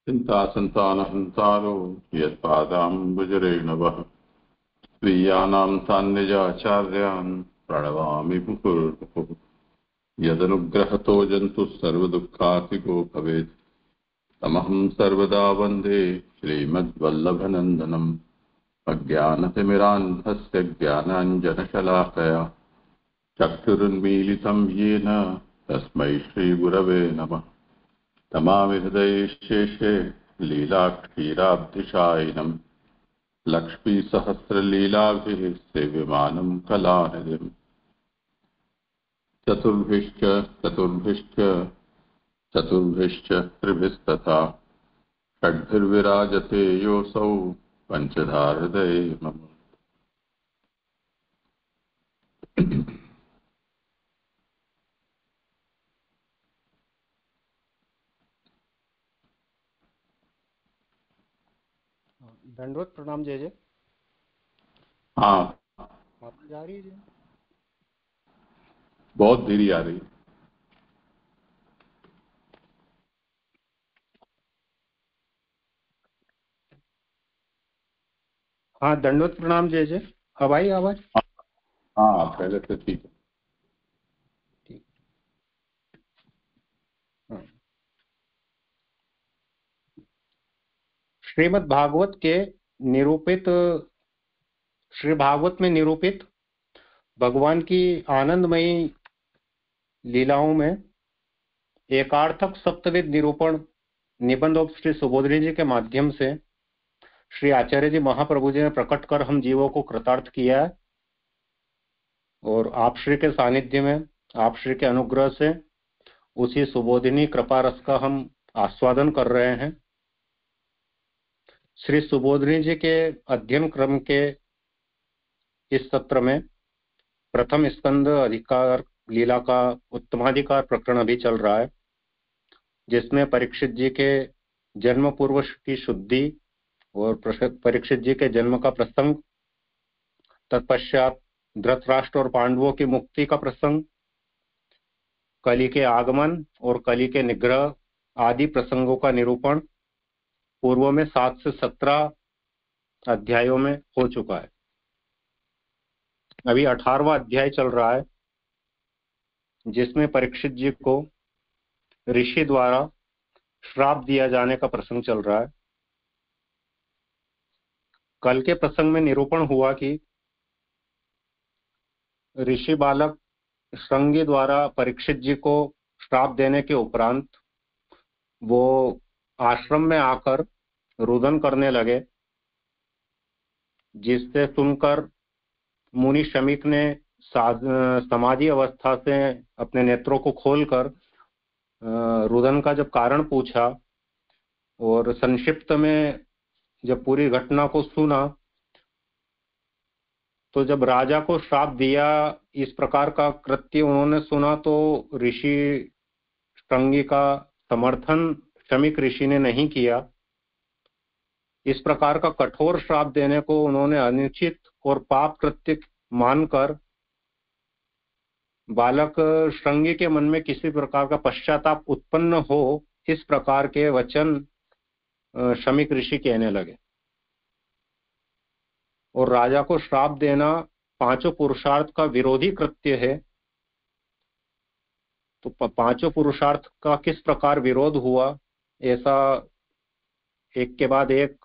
चिन्तासन्तानहन्तारो यत्पादाम्बुजरेणवः स्वीयानां सान्निजाचार्यान् प्रणमामि मुहुर्मुहुः। यदनुग्रहतो जन्तुः सर्वदुःखातिको भवेत् तमहं सर्वदा वन्दे श्रीमद्वल्लभनन्दनम्। अज्ञानतिमिरान्धस्य ज्ञानाञ्जनशलाकया चक्षुरुन्मीलितं येन तस्मै श्रीगुरवे नमः। तमामि हृदये शेषे लीलाक्षीराब्धिशायिनम् लक्ष्मीसहस्रलीलाभिः सेव्यमानं कलानिधिम्। चतुर्भिश्च चतुर्भिश्च चतुर्भिश्च त्रिभिस्तथा षड्भिर्विराजते योऽसौ पञ्चधा हृदये मम। दंडवत प्रणाम जय जय। हाँ, आवाज आ रही है जी? बहुत धीरे आ रही। हाँ, दंडवत प्रणाम जय जय। अब आई आवाज? हाँ, पहले से ठीक है। ठीक। हाँ। श्रीमद् भागवत के निरूपित, श्री भागवत में निरूपित भगवान की आनंदमयी लीलाओं में एकार्थक सप्तविध निरूपण निबंध ऑफ श्री सुबोधनी जी के माध्यम से श्री आचार्य जी महाप्रभु जी ने प्रकट कर हम जीवों को कृतार्थ किया है, और आप श्री के सानिध्य में, आप श्री के अनुग्रह से उसी सुबोधिनी कृपा रस का हम आस्वादन कर रहे हैं। श्री सुबोधनी जी के अध्ययन क्रम के इस सत्र में प्रथम स्कंद अधिकार लीला का उत्तमाधिकार प्रकरण अभी चल रहा है, जिसमें परीक्षित जी के जन्म पूर्व की शुद्धि और परीक्षित जी के जन्म का प्रसंग, तत्पश्चात धृतराष्ट्र और पांडवों की मुक्ति का प्रसंग, कली के आगमन और कली के निग्रह आदि प्रसंगों का निरूपण पूर्व में 7 से 17 अध्यायों में हो चुका है। अभी 18वां अध्याय चल रहा है, जिसमें परीक्षित जी को ऋषि द्वारा श्राप दिया जाने का प्रसंग चल रहा है। कल के प्रसंग में निरूपण हुआ कि ऋषि बालक श्रृंगी द्वारा परीक्षित जी को श्राप देने के उपरांत वो आश्रम में आकर रुदन करने लगे, जिससे सुनकर मुनि शमीक ने समाधि अवस्था से अपने नेत्रों को खोलकर रुदन का जब कारण पूछा और संक्षिप्त में जब पूरी घटना को सुना, तो जब राजा को श्राप दिया इस प्रकार का कृत्य उन्होंने सुना, तो ऋषि श्रृंगी का समर्थन शमीक ऋषि ने नहीं किया। इस प्रकार का कठोर श्राप देने को उन्होंने अनुचित और पाप कृत्य मानकर बालक श्रृंगी के मन में किसी प्रकार का पश्चाताप उत्पन्न हो, इस प्रकार के वचन शमीक ऋषि कहने लगे। और राजा को श्राप देना पांचों पुरुषार्थ का विरोधी कृत्य है। तो पांचों पुरुषार्थ का किस प्रकार विरोध हुआ, ऐसा एक के बाद एक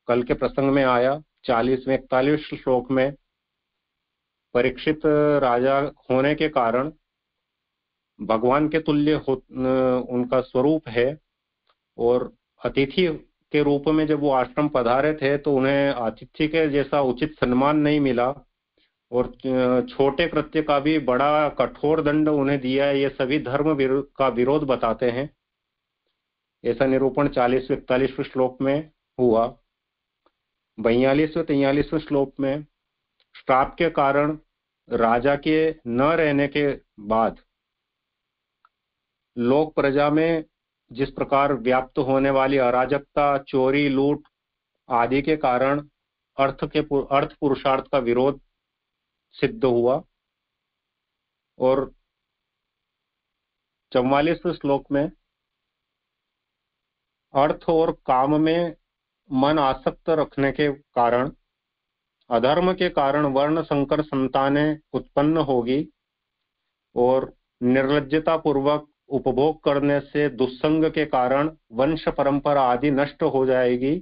कल के प्रसंग में आया। 40वें 41वें श्लोक में परीक्षित राजा होने के कारण भगवान के तुल्य उनका स्वरूप है, और अतिथि के रूप में जब वो आश्रम पधारे थे तो उन्हें अतिथि के जैसा उचित सम्मान नहीं मिला, और छोटे कृत्य का भी बड़ा कठोर दंड उन्हें दिया है। ये सभी धर्म का विरोध बताते हैं। ऐसा निरूपण 40वें 41वें श्लोक में हुआ। 42वें 43वें श्लोक में श्राप के कारण राजा के न रहने के बाद लोक प्रजा में जिस प्रकार व्याप्त होने वाली अराजकता, चोरी, लूट आदि के कारण अर्थ पुरुषार्थ का विरोध सिद्ध हुआ। और 44वें श्लोक में अर्थ और काम में मन आसक्त रखने के कारण, अधर्म के कारण वर्ण संकर संतानें उत्पन्न होगी और निर्लज्जता पूर्वक उपभोग करने से दुस्संग के कारण वंश परंपरा आदि नष्ट हो जाएगी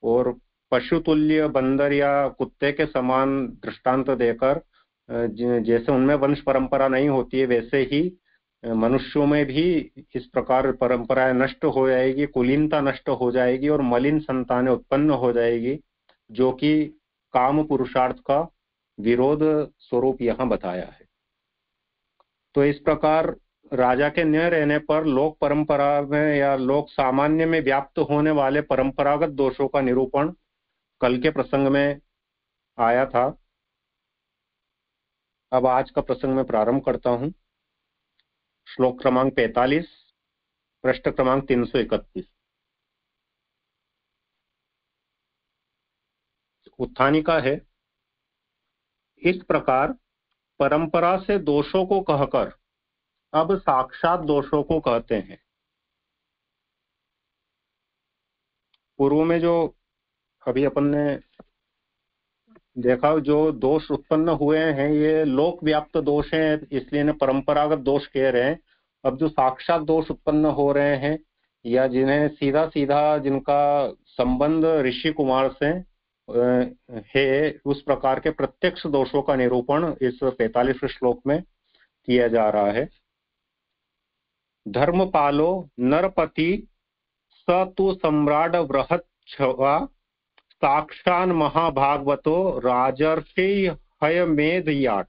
और पशुतुल्य बंदर या कुत्ते के समान दृष्टांत देकर जैसे उनमें वंश परंपरा नहीं होती है, वैसे ही मनुष्यों में भी इस प्रकार परंपराएं नष्ट हो जाएगी, कुलीनता नष्ट हो जाएगी और मलिन संतानें उत्पन्न हो जाएगी, जो कि काम पुरुषार्थ का विरोध स्वरूप यहाँ बताया है। तो इस प्रकार राजा के न रहने पर लोक परंपरा में या लोक सामान्य में व्याप्त होने वाले परंपरागत दोषों का निरूपण कल के प्रसंग में आया था। अब आज का प्रसंग मैं प्रारंभ करता हूं। श्लोक क्रमांक 45, पृष्ठ क्रमांक 331। उत्थानिका है, इस प्रकार परंपरा से दोषों को कहकर अब साक्षात दोषों को कहते हैं। पूर्व में जो अभी अपन ने देखा, जो दोष उत्पन्न हुए हैं ये लोक व्याप्त दोष हैं, इसलिए इन्हें परंपरागत दोष कह रहे हैं। अब जो साक्षात दोष उत्पन्न हो रहे हैं या जिन्हें सीधा सीधा जिनका संबंध ऋषि कुमार से है, उस प्रकार के प्रत्यक्ष दोषों का निरूपण इस 45वें श्लोक में किया जा रहा है। धर्मपालो नरपति स तु सम्राट बृहच्छवा साक्षान महाभागवतो राजर्षि हयमेधयाट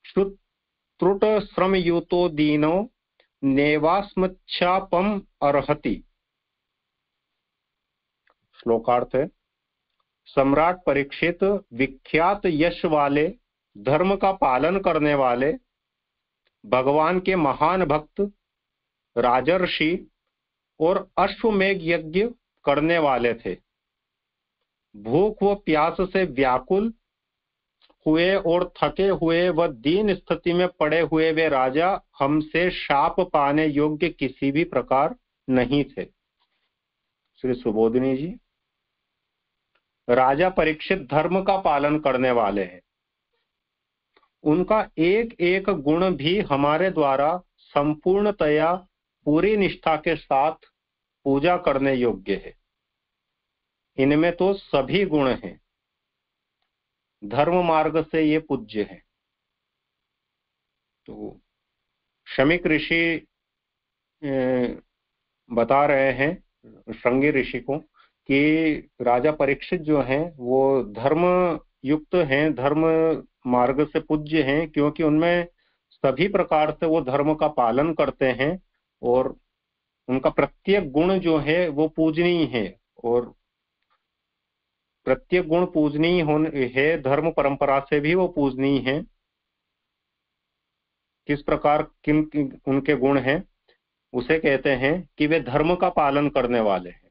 श्रुत श्रमयुतो दीनो नेवास्मच्छापम अर्हति। श्लोकार्थ है, सम्राट परीक्षित विख्यात यश वाले, धर्म का पालन करने वाले, भगवान के महान भक्त, राजर्षि और अश्वमेघ यज्ञ करने वाले थे। भूख व प्यास से व्याकुल हुए और थके हुए व दीन स्थिति में पड़े हुए वे राजा हमसे शाप पाने योग्य किसी भी प्रकार नहीं थे। श्री सुबोधिनी जी, राजा परीक्षित धर्म का पालन करने वाले हैं। उनका एक एक गुण भी हमारे द्वारा संपूर्णतया पूरी निष्ठा के साथ पूजा करने योग्य है। इनमें तो सभी गुण हैं, धर्म मार्ग से ये पूज्य है। तो शमीक ऋषि बता रहे हैं श्रृंगी ऋषि को कि राजा परीक्षित जो हैं वो धर्म युक्त हैं, धर्म मार्ग से पूज्य हैं, क्योंकि उनमें सभी प्रकार से वो धर्म का पालन करते हैं और उनका प्रत्येक गुण जो है वो पूजनीय है और प्रत्येक गुण पूजनीय है, धर्म परंपरा से भी वो पूजनीय है। किस प्रकार किन उनके गुण हैं उसे कहते हैं कि वे धर्म का पालन करने वाले हैं,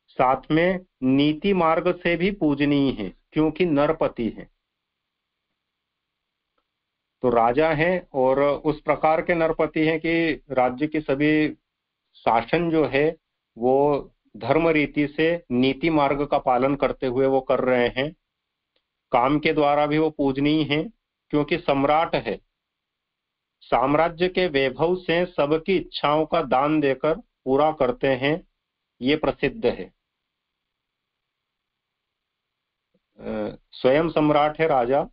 साथ में नीति मार्ग से भी पूजनीय है क्योंकि नरपति हैं। तो राजा हैं और उस प्रकार के नरपति हैं कि राज्य की सभी शासन जो है वो धर्म रीति से नीति मार्ग का पालन करते हुए वो कर रहे हैं। काम के द्वारा भी वो पूजनीय हैं क्योंकि सम्राट है, साम्राज्य के वैभव से सबकी इच्छाओं का दान देकर पूरा करते हैं, ये प्रसिद्ध है। स्वयं सम्राट है राजा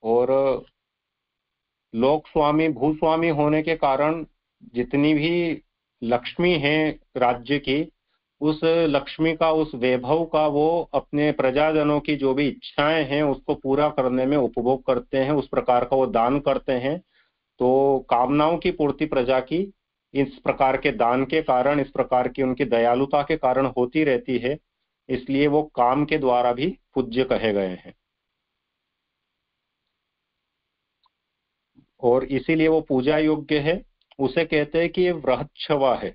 और लोक स्वामी भूस्वामी होने के कारण जितनी भी लक्ष्मी है राज्य की, उस लक्ष्मी का, उस वैभव का वो अपने प्रजाजनों की जो भी इच्छाएं हैं उसको पूरा करने में उपभोग करते हैं, उस प्रकार का वो दान करते हैं। तो कामनाओं की पूर्ति प्रजा की इस प्रकार के दान के कारण, इस प्रकार की उनकी दयालुता के कारण होती रहती है, इसलिए वो काम के द्वारा भी पूज्य कहे गए हैं और इसीलिए वो पूजा योग्य है। उसे कहते हैं कि ये वृहच्छवा है।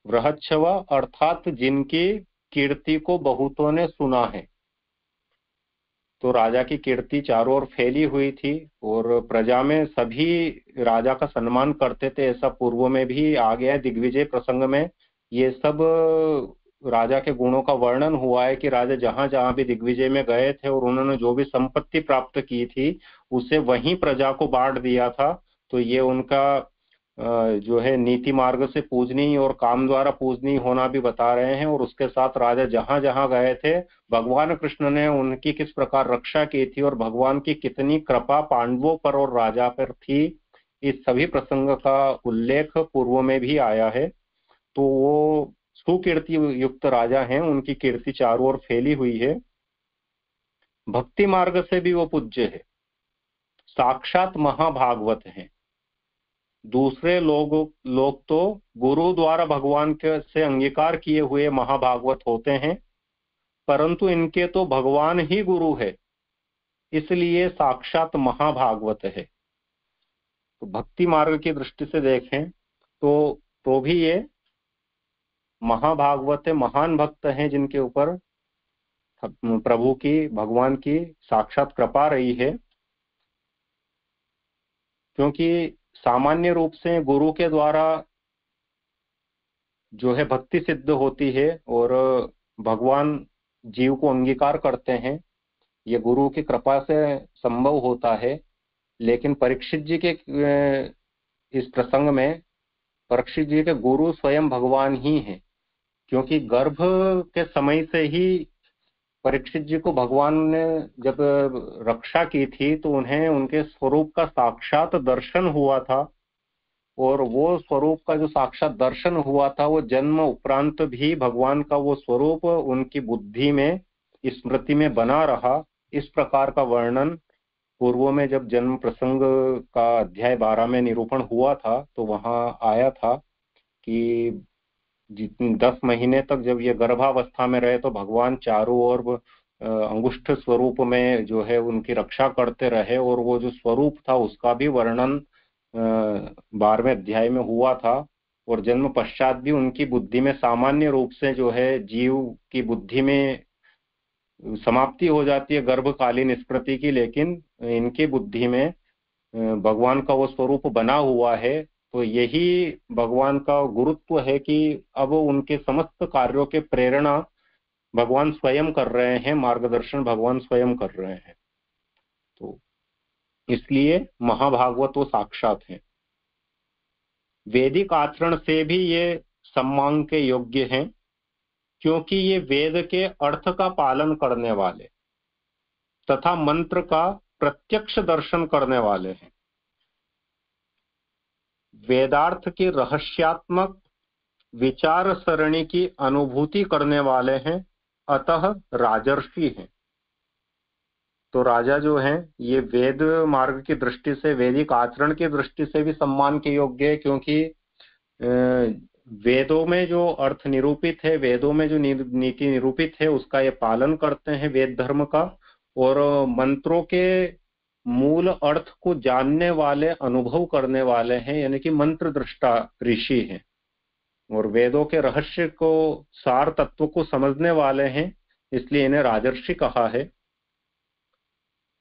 वृहच्छवा अर्थात जिनकी कीर्ति को बहुतों ने सुना है। तो राजा की कीर्ति चारों ओर फैली हुई थी और प्रजा में सभी राजा का सम्मान करते थे। ऐसा पूर्व में भी आ गया है, दिग्विजय प्रसंग में ये सब राजा के गुणों का वर्णन हुआ है कि राजा जहां जहां भी दिग्विजय में गए थे और उन्होंने जो भी संपत्ति प्राप्त की थी उसे वहीं प्रजा को बांट दिया था। तो ये उनका जो है नीति मार्ग से पूजनीय और काम द्वारा पूजनीय होना भी बता रहे हैं। और उसके साथ राजा जहां जहां गए थे भगवान कृष्ण ने उनकी किस प्रकार रक्षा की थी और भगवान की कितनी कृपा पांडवों पर और राजा पर थी, इस सभी प्रसंग का उल्लेख पूर्व में भी आया है। तो वो सुकीर्ति युक्त राजा हैं, उनकी कीर्ति चारों ओर फैली हुई है। भक्ति मार्ग से भी वो पूज्य है, साक्षात महाभागवत हैं। दूसरे लोग तो गुरु द्वारा भगवान के से अंगीकार किए हुए महाभागवत होते हैं, परंतु इनके तो भगवान ही गुरु है, इसलिए साक्षात महाभागवत है। तो भक्ति मार्ग की दृष्टि से देखें तो भी ये महाभागवत है, महान भक्त हैं जिनके ऊपर प्रभु की, भगवान की साक्षात कृपा रही है। क्योंकि सामान्य रूप से गुरु के द्वारा जो है भक्ति सिद्ध होती है और भगवान जीव को अंगीकार करते हैं, ये गुरु की कृपा से संभव होता है। लेकिन परीक्षित जी के इस प्रसंग में परीक्षित जी के गुरु स्वयं भगवान ही हैं, क्योंकि गर्भ के समय से ही परीक्षित जी को भगवान ने जब रक्षा की थी तो उन्हें उनके स्वरूप का साक्षात दर्शन हुआ था। और वो स्वरूप का जो साक्षात दर्शन हुआ था वो जन्म उपरांत भी भगवान का वो स्वरूप उनकी बुद्धि में, स्मृति में बना रहा। इस प्रकार का वर्णन पूर्व में जब जन्म प्रसंग का अध्याय 12 में निरूपण हुआ था तो वहां आया था कि 10 महीने तक जब ये गर्भावस्था में रहे तो भगवान चारों ओर अंगुष्ठ स्वरूप में जो है उनकी रक्षा करते रहे। और वो जो स्वरूप था उसका भी वर्णन 12वें अध्याय में हुआ था। और जन्म पश्चात भी उनकी बुद्धि में सामान्य रूप से जो है जीव की बुद्धि में समाप्ति हो जाती है गर्भकालीन स्मृति की, लेकिन इनकी बुद्धि में भगवान का वो स्वरूप बना हुआ है। तो यही भगवान का गुरुत्व है कि अब उनके समस्त कार्यों के प्रेरणा भगवान स्वयं कर रहे हैं, मार्गदर्शन भगवान स्वयं कर रहे हैं। तो इसलिए महाभागवत वो साक्षात हैं। वैदिक आचरण से भी ये सम्मान के योग्य हैं, क्योंकि ये वेद के अर्थ का पालन करने वाले तथा मंत्र का प्रत्यक्ष दर्शन करने वाले हैं। वेदार्थ की रहस्यात्मक विचार सरणी की अनुभूति करने वाले हैं, अतः राजर्षि हैं। तो राजा जो हैं ये वेद मार्ग की दृष्टि से, वैदिक आचरण की दृष्टि से भी सम्मान के योग्य है, क्योंकि वेदों में जो अर्थ निरूपित है, वेदों में जो नीति निरूपित है उसका ये पालन करते हैं वेद धर्म का। और मंत्रों के मूल अर्थ को जानने वाले, अनुभव करने वाले हैं, यानी कि मंत्र दृष्टा ऋषि हैं। और वेदों के रहस्य को, सार तत्व को समझने वाले हैं, इसलिए इन्हें राजर्षि कहा है।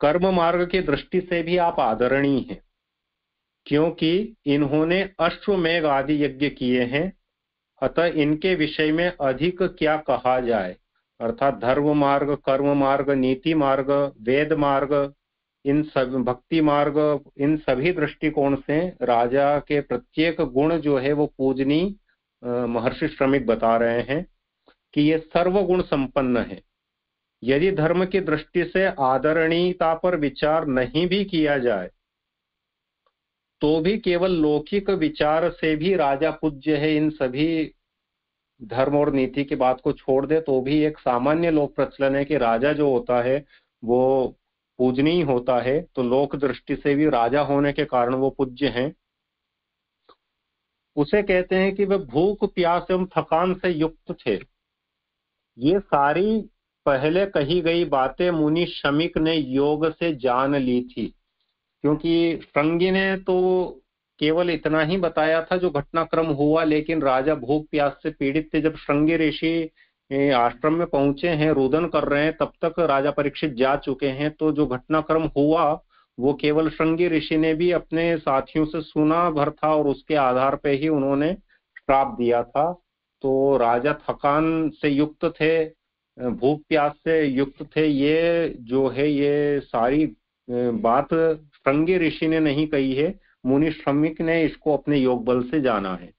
कर्म मार्ग की दृष्टि से भी आप आदरणीय हैं, क्योंकि इन्होंने अश्वमेघ आदि यज्ञ किए हैं, अतः इनके विषय में अधिक क्या कहा जाए। अर्थात धर्म मार्ग, कर्म मार्ग, नीति मार्ग, वेद मार्ग, इन सब भक्ति मार्ग, इन सभी दृष्टिकोण से राजा के प्रत्येक गुण जो है वो पूजनीय महर्षि श्रमिक बता रहे हैं कि ये सर्वगुण संपन्न है। यदि धर्म की दृष्टि से आदरणीयता पर विचार नहीं भी किया जाए तो भी केवल लौकिक विचार से भी राजा पूज्य है। इन सभी धर्म और नीति की बात को छोड़ दे तो भी एक सामान्य लोक प्रचलन है कि राजा जो होता है वो पूजनीय होता है। तो लोक दृष्टि से भी राजा होने के कारण वो पूज्य हैं। उसे कहते हैं कि वे भूख, प्यास एवं थकान से युक्त थे। ये सारी पहले कही गई बातें मुनि शमीक ने योग से जान ली थी, क्योंकि श्रृंगी ने तो केवल इतना ही बताया था जो घटनाक्रम हुआ, लेकिन राजा भूख प्यास से पीड़ित थे। जब श्रृंगी ऋषि आश्रम में पहुंचे हैं, रुदन कर रहे हैं, तब तक राजा परीक्षित जा चुके हैं। तो जो घटनाक्रम हुआ वो केवल श्रृंगी ऋषि ने भी अपने साथियों से सुना भर था और उसके आधार पे ही उन्होंने श्राप दिया था। तो राजा थकान से युक्त थे, भूख प्यास से युक्त थे। ये जो है ये सारी बात श्रृंगी ऋषि ने नहीं कही है, मुनि श्रमिक ने इसको अपने योग बल से जाना है।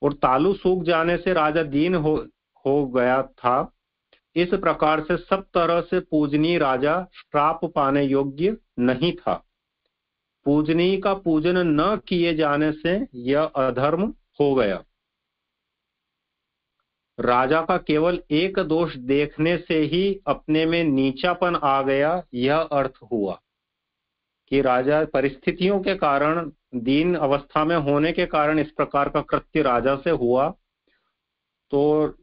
और तालु सूख जाने से राजा दीन हो गया था। इस प्रकार से सब तरह से पूजनीय राजा श्राप पाने योग्य नहीं था। पूजनीय का पूजन न किए जाने से यह अधर्म हो गया। राजा का केवल एक दोष देखने से ही अपने में नीचापन आ गया, यह अर्थ हुआ कि राजा परिस्थितियों के कारण, दीन अवस्था में होने के कारण इस प्रकार का कृत्य राजा से हुआ। तो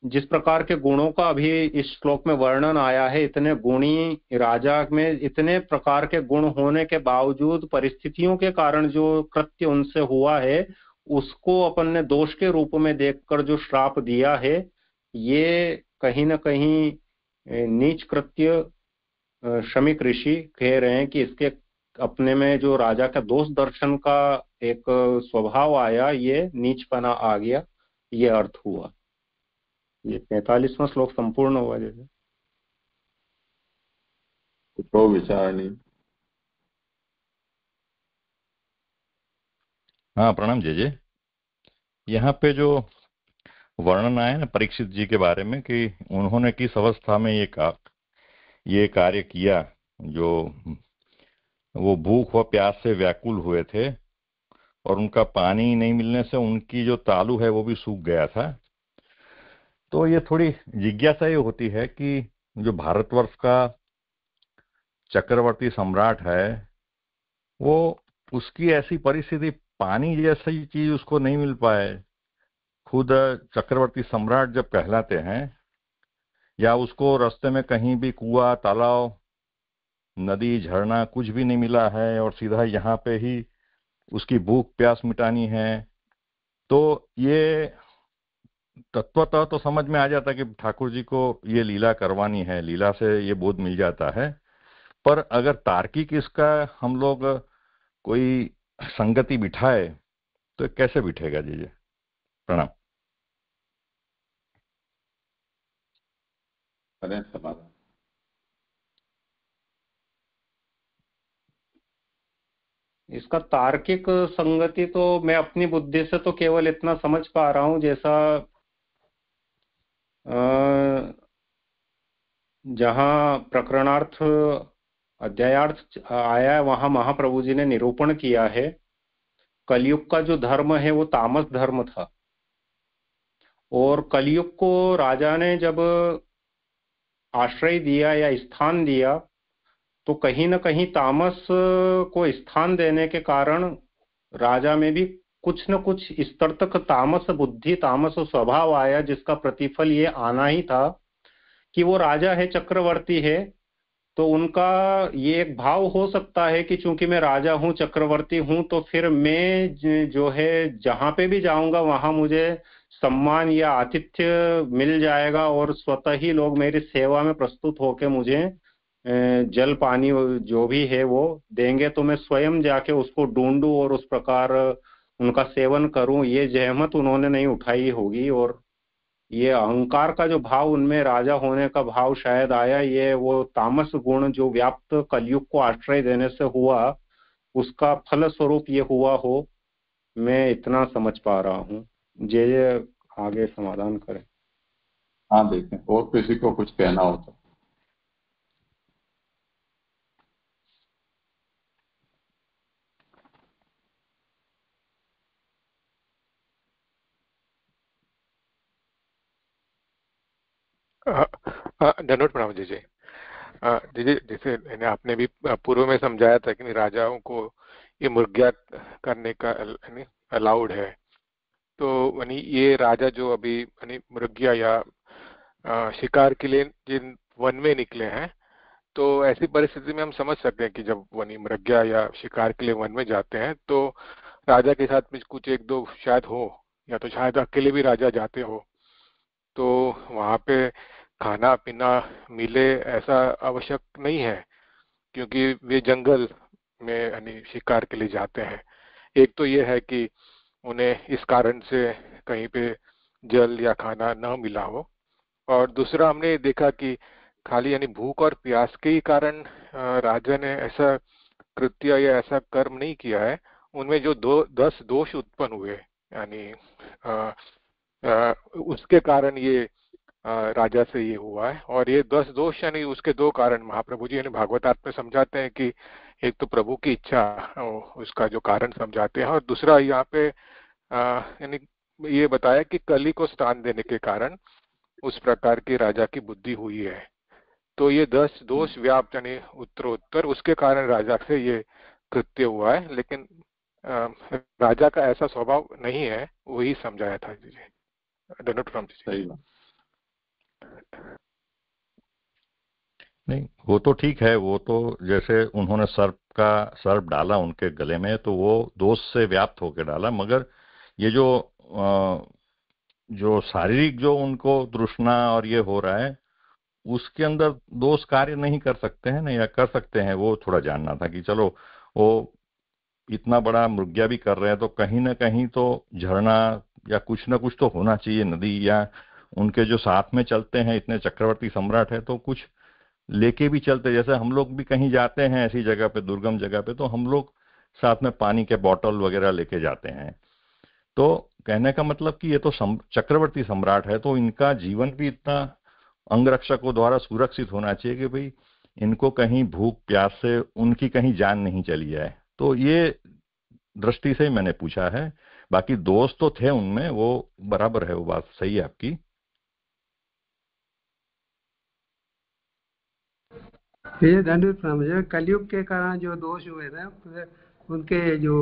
जिस प्रकार के गुणों का अभी इस श्लोक में वर्णन आया है, इतने गुणी राजा में इतने प्रकार के गुण होने के बावजूद परिस्थितियों के कारण जो कृत्य उनसे हुआ है, उसको अपन ने दोष के रूप में देखकर जो श्राप दिया है, ये कहीं ना कहीं नीच कृत्य शमीक ऋषि कह रहे हैं कि इसके अपने में जो राजा का दोष दर्शन का एक स्वभाव आया, ये नीचपना आ गया, ये अर्थ हुआ। ये 45वां श्लोक संपूर्ण हुआ। जैसे कुतो विचारणी। हाँ, प्रणाम जय जय। यहाँ पे जो वर्णन आया ना परीक्षित जी के बारे में कि उन्होंने किस अवस्था में ये कार्य किया, जो वो भूख व प्यास से व्याकुल हुए थे और उनका पानी नहीं मिलने से उनकी जो तालु है वो भी सूख गया था। तो ये थोड़ी जिज्ञासा ये होती है कि जो भारतवर्ष का चक्रवर्ती सम्राट है, वो उसकी ऐसी परिस्थिति, पानी जैसी चीज उसको नहीं मिल पाए। खुद चक्रवर्ती सम्राट जब कहलाते हैं, या उसको रास्ते में कहीं भी कुआं, तालाब, नदी, झरना कुछ भी नहीं मिला है और सीधा यहाँ पे ही उसकी भूख प्यास मिटानी है, तो ये तत्वतः तो समझ में आ जाता है कि ठाकुर जी को ये लीला करवानी है, लीला से ये बोध मिल जाता है। पर अगर तार्किक इसका हम लोग कोई संगति बिठाए तो कैसे बिठेगा जी? प्रणाम। करें समाधान। इसका तार्किक संगति तो मैं अपनी बुद्धि से तो केवल इतना समझ पा रहा हूं, जैसा जहां प्रकरणार्थ अध्यायार्थ आया है, वहां महाप्रभु जी ने निरूपण किया है कलयुग का जो धर्म है वो तामस धर्म था। और कलयुग को राजा ने जब आश्रय दिया या स्थान दिया, तो कहीं ना कहीं तामस को स्थान देने के कारण राजा में भी कुछ न कुछ स्तर तक तामस बुद्धि, तामस स्वभाव आया, जिसका प्रतिफल ये आना ही था कि वो राजा है, चक्रवर्ती है। तो उनका ये एक भाव हो सकता है कि चूंकि मैं राजा हूं, चक्रवर्ती हूं, तो फिर मैं जो है जहां पे भी जाऊंगा वहां मुझे सम्मान या आतिथ्य मिल जाएगा और स्वतः ही लोग मेरी सेवा में प्रस्तुत होकर मुझे जल पानी जो भी है वो देंगे, तो मैं स्वयं जाके उसको ढूंढूं और उस प्रकार उनका सेवन करूं। ये जहमत उन्होंने नहीं उठाई होगी, और ये अहंकार का जो भाव उनमें, राजा होने का भाव शायद आया, ये वो तामस गुण जो व्याप्त कलयुग को आश्रय देने से हुआ, उसका फल स्वरूप ये हुआ हो। मैं इतना समझ पा रहा हूँ। जे आगे समाधान करें। हाँ, देखें और किसी को कुछ कहना हो तो। धन्यवाद। प्रणाम जी जी। जैसे आपने भी पूर्व में समझाया था कि राजाओं को ये मुर्गिया करने का अलाउड है। तो ये राजा जो अभी मुर्गिया या शिकार के लिए जिन वन में निकले हैं, तो ऐसी परिस्थिति में हम समझ सकते हैं कि जब मुर्गिया या शिकार के लिए वन में जाते हैं तो राजा के साथ में कुछ एक दो शायद हो, या तो शायद अकेले भी राजा जाते हो। तो वहाँ पे खाना पीना मिले ऐसा आवश्यक नहीं है, क्योंकि वे जंगल में यानी शिकार के लिए जाते हैं। एक तो ये है कि उन्हें इस कारण से कहीं पे जल या खाना न मिला हो, और दूसरा हमने देखा कि खाली यानी भूख और प्यास के ही कारण राजा ने ऐसा कृत्य या ऐसा कर्म नहीं किया है। उनमें जो 10 दोष उत्पन्न हुए, यानी उसके कारण ये राजा से ये हुआ है। और ये 10 दोष यानी उसके 2 कारण महाप्रभु जी यानी भागवतार्थ में समझाते हैं कि एक तो प्रभु की इच्छा, उसका जो कारण समझाते हैं, और दूसरा यहाँ पे यानी ये बताया कि कली को स्थान देने के कारण उस प्रकार की राजा की बुद्धि हुई है। तो ये 10 दोष व्याप्त यानी उत्तरोत्तर उसके कारण राजा से ये कृत्य हुआ है, लेकिन राजा का ऐसा स्वभाव नहीं है, वही समझाया था जी। सही बात। नहीं, वो तो ठीक है। वो तो जैसे उन्होंने सर्प डाला उनके गले में, तो वो दोष से व्याप्त होकर डाला, मगर ये जो शारीरिक जो उनको तृष्णा और ये हो रहा है, उसके अंदर दोष कार्य नहीं कर सकते हैं ना, या कर सकते हैं, वो थोड़ा जानना था कि चलो वो इतना बड़ा मृग्या भी कर रहे हैं तो कहीं ना कहीं तो झरना या कुछ ना कुछ तो होना चाहिए, नदी, या उनके जो साथ में चलते हैं इतने चक्रवर्ती सम्राट है तो कुछ लेके भी चलते। जैसे हम लोग भी कहीं जाते हैं ऐसी जगह पे, दुर्गम जगह पे, तो हम लोग साथ में पानी के बोतल वगैरह लेके जाते हैं। तो कहने का मतलब कि ये तो चक्रवर्ती सम्राट है, तो इनका जीवन भी इतना अंगरक्षकों द्वारा सुरक्षित होना चाहिए कि भाई इनको कहीं भूख प्यास से उनकी कहीं जान नहीं चली जाए। तो ये दृष्टि से मैंने पूछा है। बाकी दोस्त तो थे उनमें, वो बराबर है, वो बात सही है आपकी। ये दंड समझे कलयुग के कारण जो दोष हुए थे, उनके जो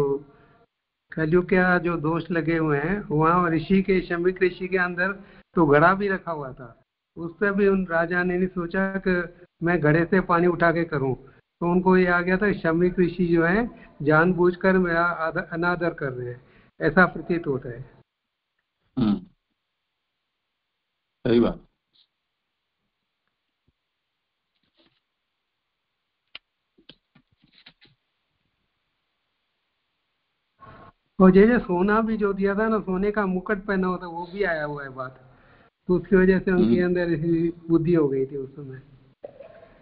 कलयुग के जो दोष लगे हुए हैं, वहाँ ऋषि के शमीक ऋषि के अंदर तो घड़ा भी रखा हुआ था। उससे भी उन राजा ने नहीं सोचा कि मैं घड़े से पानी उठा के करूं, तो उनको ये आ गया था शमीक ऋषि जो है जानबूझकर मेरा अनादर कर रहे हैं, ऐसा प्रतीत होता है। सही बात। और जैसे सोना भी जो दिया था ना, सोने का मुकुट पहना होता, वो भी आया हुआ है बात, तो उसकी वजह से उनके अंदर ऐसी बुद्धि हो गई थी उस समय।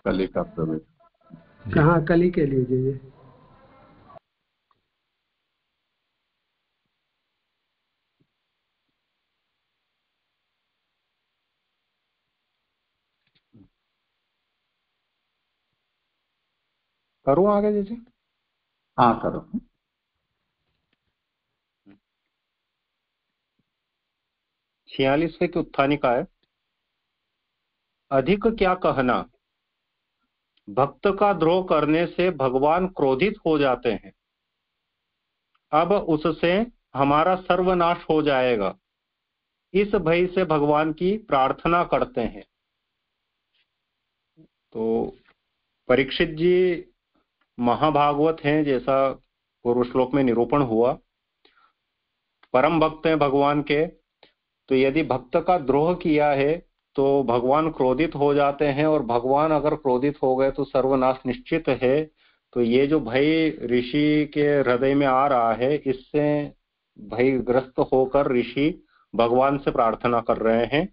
कली का प्रवेश। कहाँ कली के लिए जी। करूँ आगे जी? हाँ करो। 46वें की उत्थानिका है। अधिक क्या कहना, भक्त का द्रोह करने से भगवान क्रोधित हो जाते हैं, अब उससे हमारा सर्वनाश हो जाएगा, इस भय से भगवान की प्रार्थना करते हैं। तो परीक्षित जी महाभागवत हैं, जैसा पूर्व श्लोक में निरूपण हुआ, परम भक्त हैं भगवान के। तो यदि भक्त का द्रोह किया है तो भगवान क्रोधित हो जाते हैं, और भगवान अगर क्रोधित हो गए तो सर्वनाश निश्चित है। तो ये जो भय ऋषि के हृदय में आ रहा है, इससे भयग्रस्त होकर ऋषि भगवान से प्रार्थना कर रहे हैं।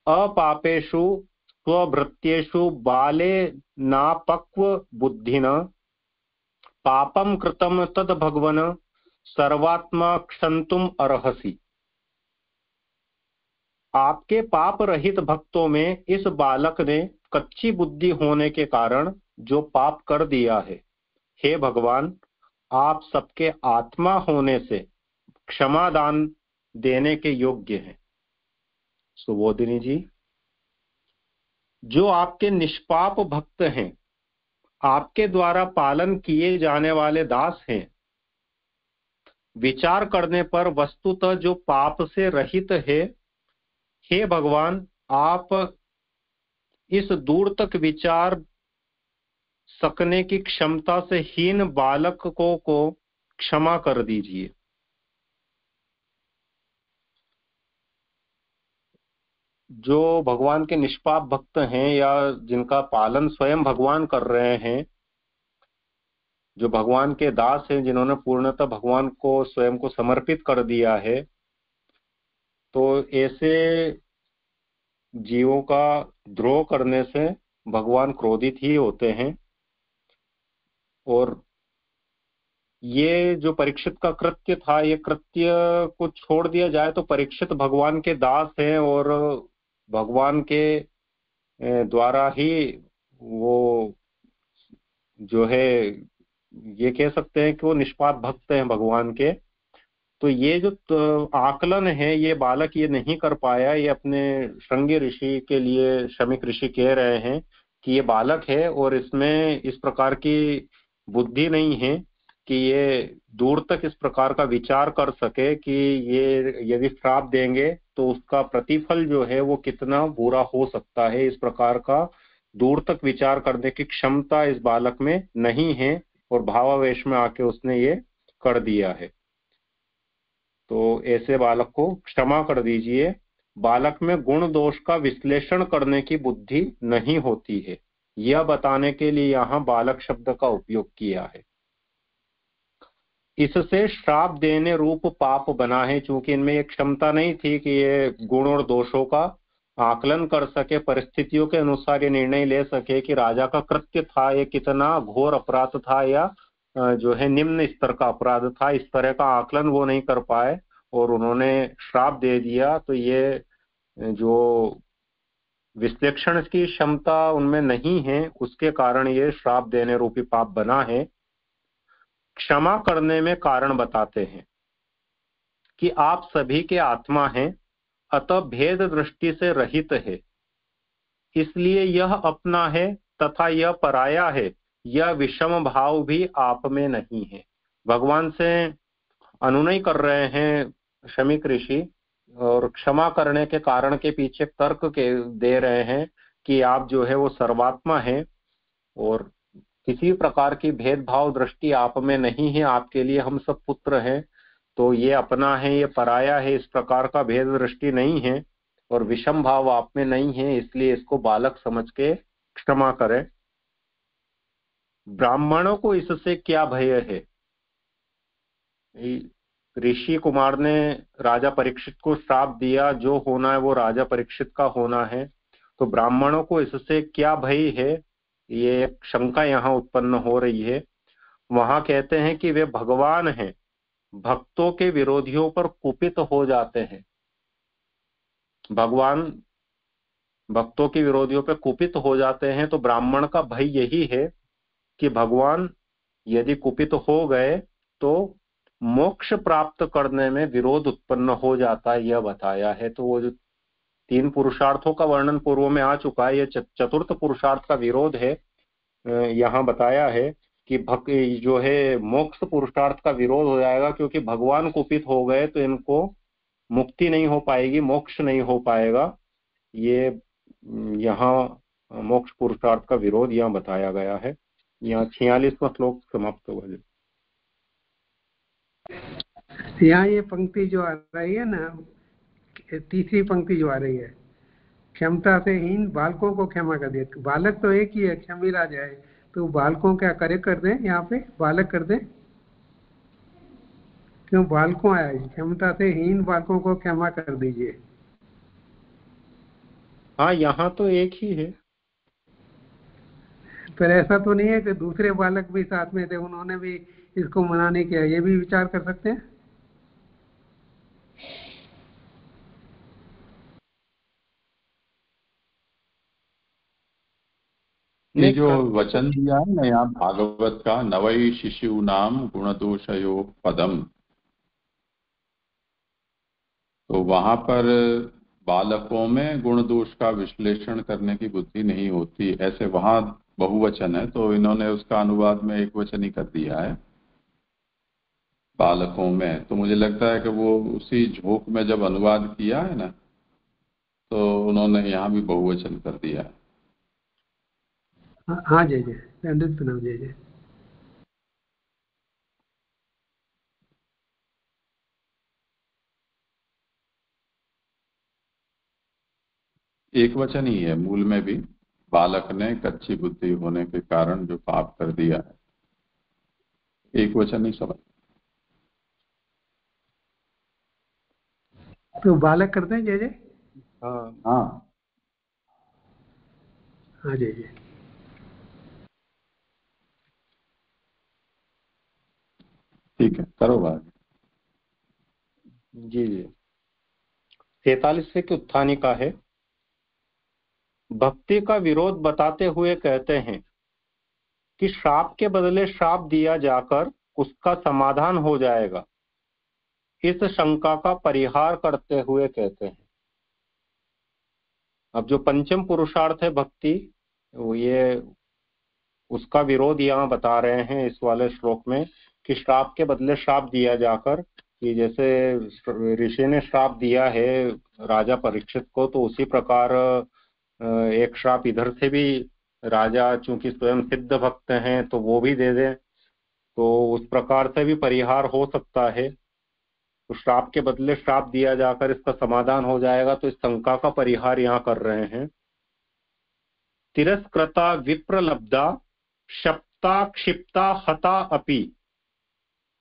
अपापेषु स्वभृत्येषु बाले नापक्व बुद्धिना पापम कृतम तद भगवन सर्वात्मा क्षंतुम अर्हसि। आपके पाप रहित भक्तों में इस बालक ने कच्ची बुद्धि होने के कारण जो पाप कर दिया है, हे भगवान आप सबके आत्मा होने से क्षमादान देने के योग्य हैं। सुबोधिनी जी, जो आपके निष्पाप भक्त हैं, आपके द्वारा पालन किए जाने वाले दास हैं, विचार करने पर वस्तुतः जो पाप से रहित है, हे भगवान आप इस दूर तक विचार सकने की क्षमता से हीन बालक को क्षमा कर दीजिए। जो भगवान के निष्पाप भक्त हैं या जिनका पालन स्वयं भगवान कर रहे हैं, जो भगवान के दास हैं, जिन्होंने पूर्णतः भगवान को स्वयं को समर्पित कर दिया है, तो ऐसे जीवों का द्रोह करने से भगवान क्रोधित ही होते हैं। और ये जो परीक्षित का कृत्य था, ये कृत्य को छोड़ दिया जाए तो परीक्षित भगवान के दास हैं और भगवान के द्वारा ही वो जो है, ये कह सकते हैं कि वो निष्पाप भक्त हैं भगवान के। तो ये जो आकलन है, ये बालक ये नहीं कर पाया। ये अपने श्रृंगी ऋषि के लिए शमीक ऋषि कह रहे हैं कि ये बालक है और इसमें इस प्रकार की बुद्धि नहीं है कि ये दूर तक इस प्रकार का विचार कर सके कि ये यदि श्राप देंगे तो उसका प्रतिफल जो है वो कितना बुरा हो सकता है। इस प्रकार का दूर तक विचार करने की क्षमता इस बालक में नहीं है और भावावेश में आके उसने ये कर दिया है। तो ऐसे बालक को क्षमा कर दीजिए। बालक में गुण दोष का विश्लेषण करने की बुद्धि नहीं होती है, यह बताने के लिए यहाँ बालक शब्द का उपयोग किया है। इससे श्राप देने रूप पाप बना है, क्योंकि इनमें एक क्षमता नहीं थी कि ये गुण और दोषों का आकलन कर सके, परिस्थितियों के अनुसार ये निर्णय ले सके कि राजा का कृत्य था ये कितना घोर अपराध था या जो है निम्न स्तर का अपराध था। इस तरह का आकलन वो नहीं कर पाए और उन्होंने श्राप दे दिया। तो ये जो विश्लेषण की क्षमता उनमें नहीं है, उसके कारण ये श्राप देने रूपी पाप बना है। क्षमा करने में कारण बताते हैं कि आप सभी के आत्मा हैं, अतः भेद दृष्टि से रहित है, इसलिए यह अपना है तथा यह पराया है, यह विषम भाव भी आप में नहीं है। भगवान से अनुनय कर रहे हैं शमीक ऋषि और क्षमा करने के कारण के पीछे तर्क के दे रहे हैं कि आप जो है वो सर्वात्मा है और किसी प्रकार की भेदभाव दृष्टि आप में नहीं है। आपके लिए हम सब पुत्र हैं, तो ये अपना है ये पराया है, इस प्रकार का भेद दृष्टि नहीं है और विषम भाव आप में नहीं है, इसलिए इसको बालक समझ के क्षमा करें। ब्राह्मणों को इससे क्या भय है? ऋषि कुमार ने राजा परीक्षित को श्राप दिया, जो होना है वो राजा परीक्षित का होना है, तो ब्राह्मणों को इससे क्या भय है? ये एक शंका यहाँ उत्पन्न हो रही है। वहां कहते हैं कि वे भगवान हैं, भक्तों के विरोधियों पर कुपित हो जाते हैं। भगवान भक्तों के विरोधियों पर कुपित हो जाते हैं, तो ब्राह्मण का भय यही है कि भगवान यदि कुपित हो गए तो मोक्ष प्राप्त करने में विरोध उत्पन्न हो जाता है, यह बताया है। तो वो जो 3 पुरुषार्थों का वर्णन पूर्व में आ चुका है, ये चतुर्थ पुरुषार्थ का विरोध है। यहाँ बताया है कि जो है मोक्ष पुरुषार्थ का विरोध हो जाएगा, क्योंकि भगवान कुपित हो गए तो इनको मुक्ति नहीं हो पाएगी, मोक्ष नहीं हो पाएगा। ये यहाँ मोक्ष पुरुषार्थ का विरोध यहाँ बताया गया है। यहाँ 46वां श्लोक समाप्त हो गया। यहाँ ये पंक्ति जो आ रही है ना, तीसरी पंक्ति जो आ रही है, क्षमता से हीन बालकों को क्षमा कर दिया। बालक तो एक ही है, क्षमी राजा है, तो बालकों क्या करे कर दें, यहाँ पे बालक कर दें, क्यों बालकों आया? क्षमता से हीन बालकों को क्षमा कर दीजिए। हाँ, यहाँ तो एक ही है। पर ऐसा तो नहीं है कि दूसरे बालक भी साथ में थे, उन्होंने भी इसको मना नहीं किया, ये भी विचार कर सकते हैं। ये जो वचन दिया है ना यहाँ भागवत का, नवई शिशु नाम गुणदोषयो पदम, तो वहां पर बालकों में गुण दोष का विश्लेषण करने की बुद्धि नहीं होती, ऐसे वहां बहुवचन है, तो इन्होंने उसका अनुवाद में एक वचन ही कर दिया है बालकों में। तो मुझे लगता है कि वो उसी झोंक में जब अनुवाद किया है ना, तो उन्होंने यहाँ भी बहुवचन कर दिया है। हाँ जय जय, दंडित प्रणाम जय जय। एक वचन ही है मूल में भी, बालक ने कच्ची बुद्धि होने के कारण जो पाप कर दिया है, एक वचन ही समझ। तो बालक करते हैं जय जय। हाँ हाँ हाँ जय जय। ठीक है, करो बात। जी जी। 43वें की उत्थानिका है। भक्ति का विरोध बताते हुए कहते हैं कि श्राप के बदले श्राप दिया जाकर उसका समाधान हो जाएगा। इस शंका का परिहार करते हुए कहते हैं। अब जो पंचम पुरुषार्थ है भक्ति, वो ये उसका विरोध यहाँ बता रहे हैं इस वाले श्लोक में कि श्राप के बदले श्राप दिया जाकर, कि जैसे ऋषि ने श्राप दिया है राजा परीक्षित को, तो उसी प्रकार एक श्राप इधर से भी राजा चूंकि स्वयं सिद्ध भक्त हैं तो वो भी दे दें, तो उस प्रकार से भी परिहार हो सकता है। तो श्राप के बदले श्राप दिया जाकर इसका समाधान हो जाएगा, तो इस शंका का परिहार यहाँ कर रहे हैं। तिरस्कृता विप्रलब्धा शप्ता क्षिप्ता हता अपि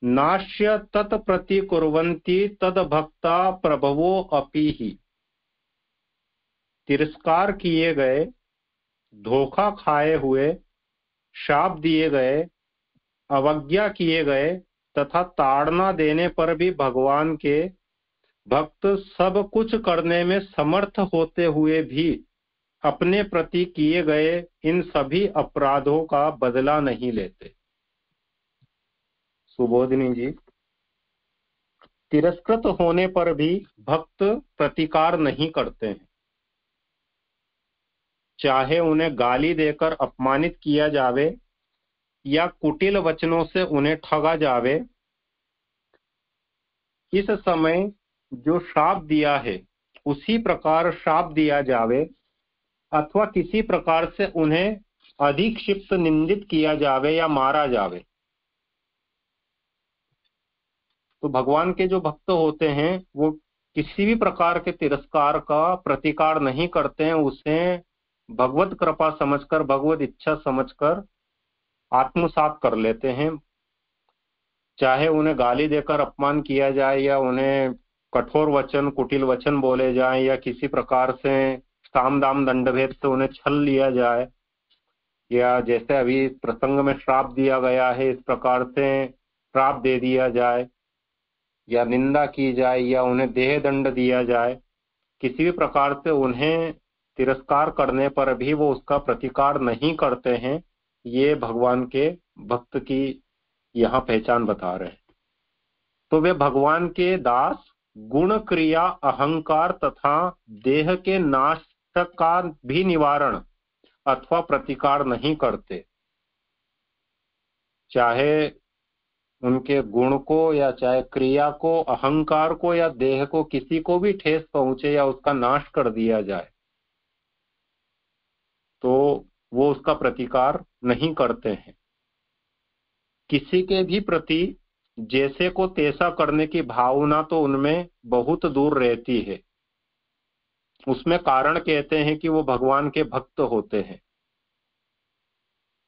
नाश्य तत्प्रतिकुर्वन्ति तद्भक्ता प्रभवो अपि ही। तिरस्कार किए गए, धोखा खाए हुए, शाप दिए गए, अवज्ञा किए गए तथा ताड़ना देने पर भी भगवान के भक्त सब कुछ करने में समर्थ होते हुए भी अपने प्रति किए गए इन सभी अपराधों का बदला नहीं लेते। सुबोधिनी जी, तिरस्कृत होने पर भी भक्त प्रतिकार नहीं करते हैं। चाहे उन्हें गाली देकर अपमानित किया जावे या कुटिल वचनों से उन्हें ठगा जावे, इस समय जो श्राप दिया है उसी प्रकार श्राप दिया जावे अथवा किसी प्रकार से उन्हें अधिक्षिप्त निंदित किया जावे या मारा जावे, तो भगवान के जो भक्त होते हैं वो किसी भी प्रकार के तिरस्कार का प्रतिकार नहीं करते हैं, उसे भगवत कृपा समझकर, भगवत इच्छा समझकर आत्मसात कर लेते हैं। चाहे उन्हें गाली देकर अपमान किया जाए या उन्हें कठोर वचन, कुटिल वचन बोले जाए या किसी प्रकार से साम दाम दंडभेद से उन्हें छल लिया जाए, या जैसे अभी प्रसंग में श्राप दिया गया है इस प्रकार से श्राप दे दिया जाए या निंदा की जाए या उन्हें देह दंड दिया जाए, किसी भी प्रकार से उन्हें तिरस्कार करने पर भी वो उसका प्रतिकार नहीं करते हैं। ये भगवान के भक्त की यहाँ पहचान बता रहे हैं। तो वे भगवान के दास गुण, क्रिया, अहंकार तथा देह के नाश का भी निवारण अथवा प्रतिकार नहीं करते। चाहे उनके गुण को या चाहे क्रिया को, अहंकार को या देह को किसी को भी ठेस पहुंचे या उसका नाश कर दिया जाए तो वो उसका प्रतिकार नहीं करते हैं। किसी के भी प्रति जैसे को तैसा करने की भावना तो उनमें बहुत दूर रहती है। उसमें कारण कहते हैं कि वो भगवान के भक्त होते हैं।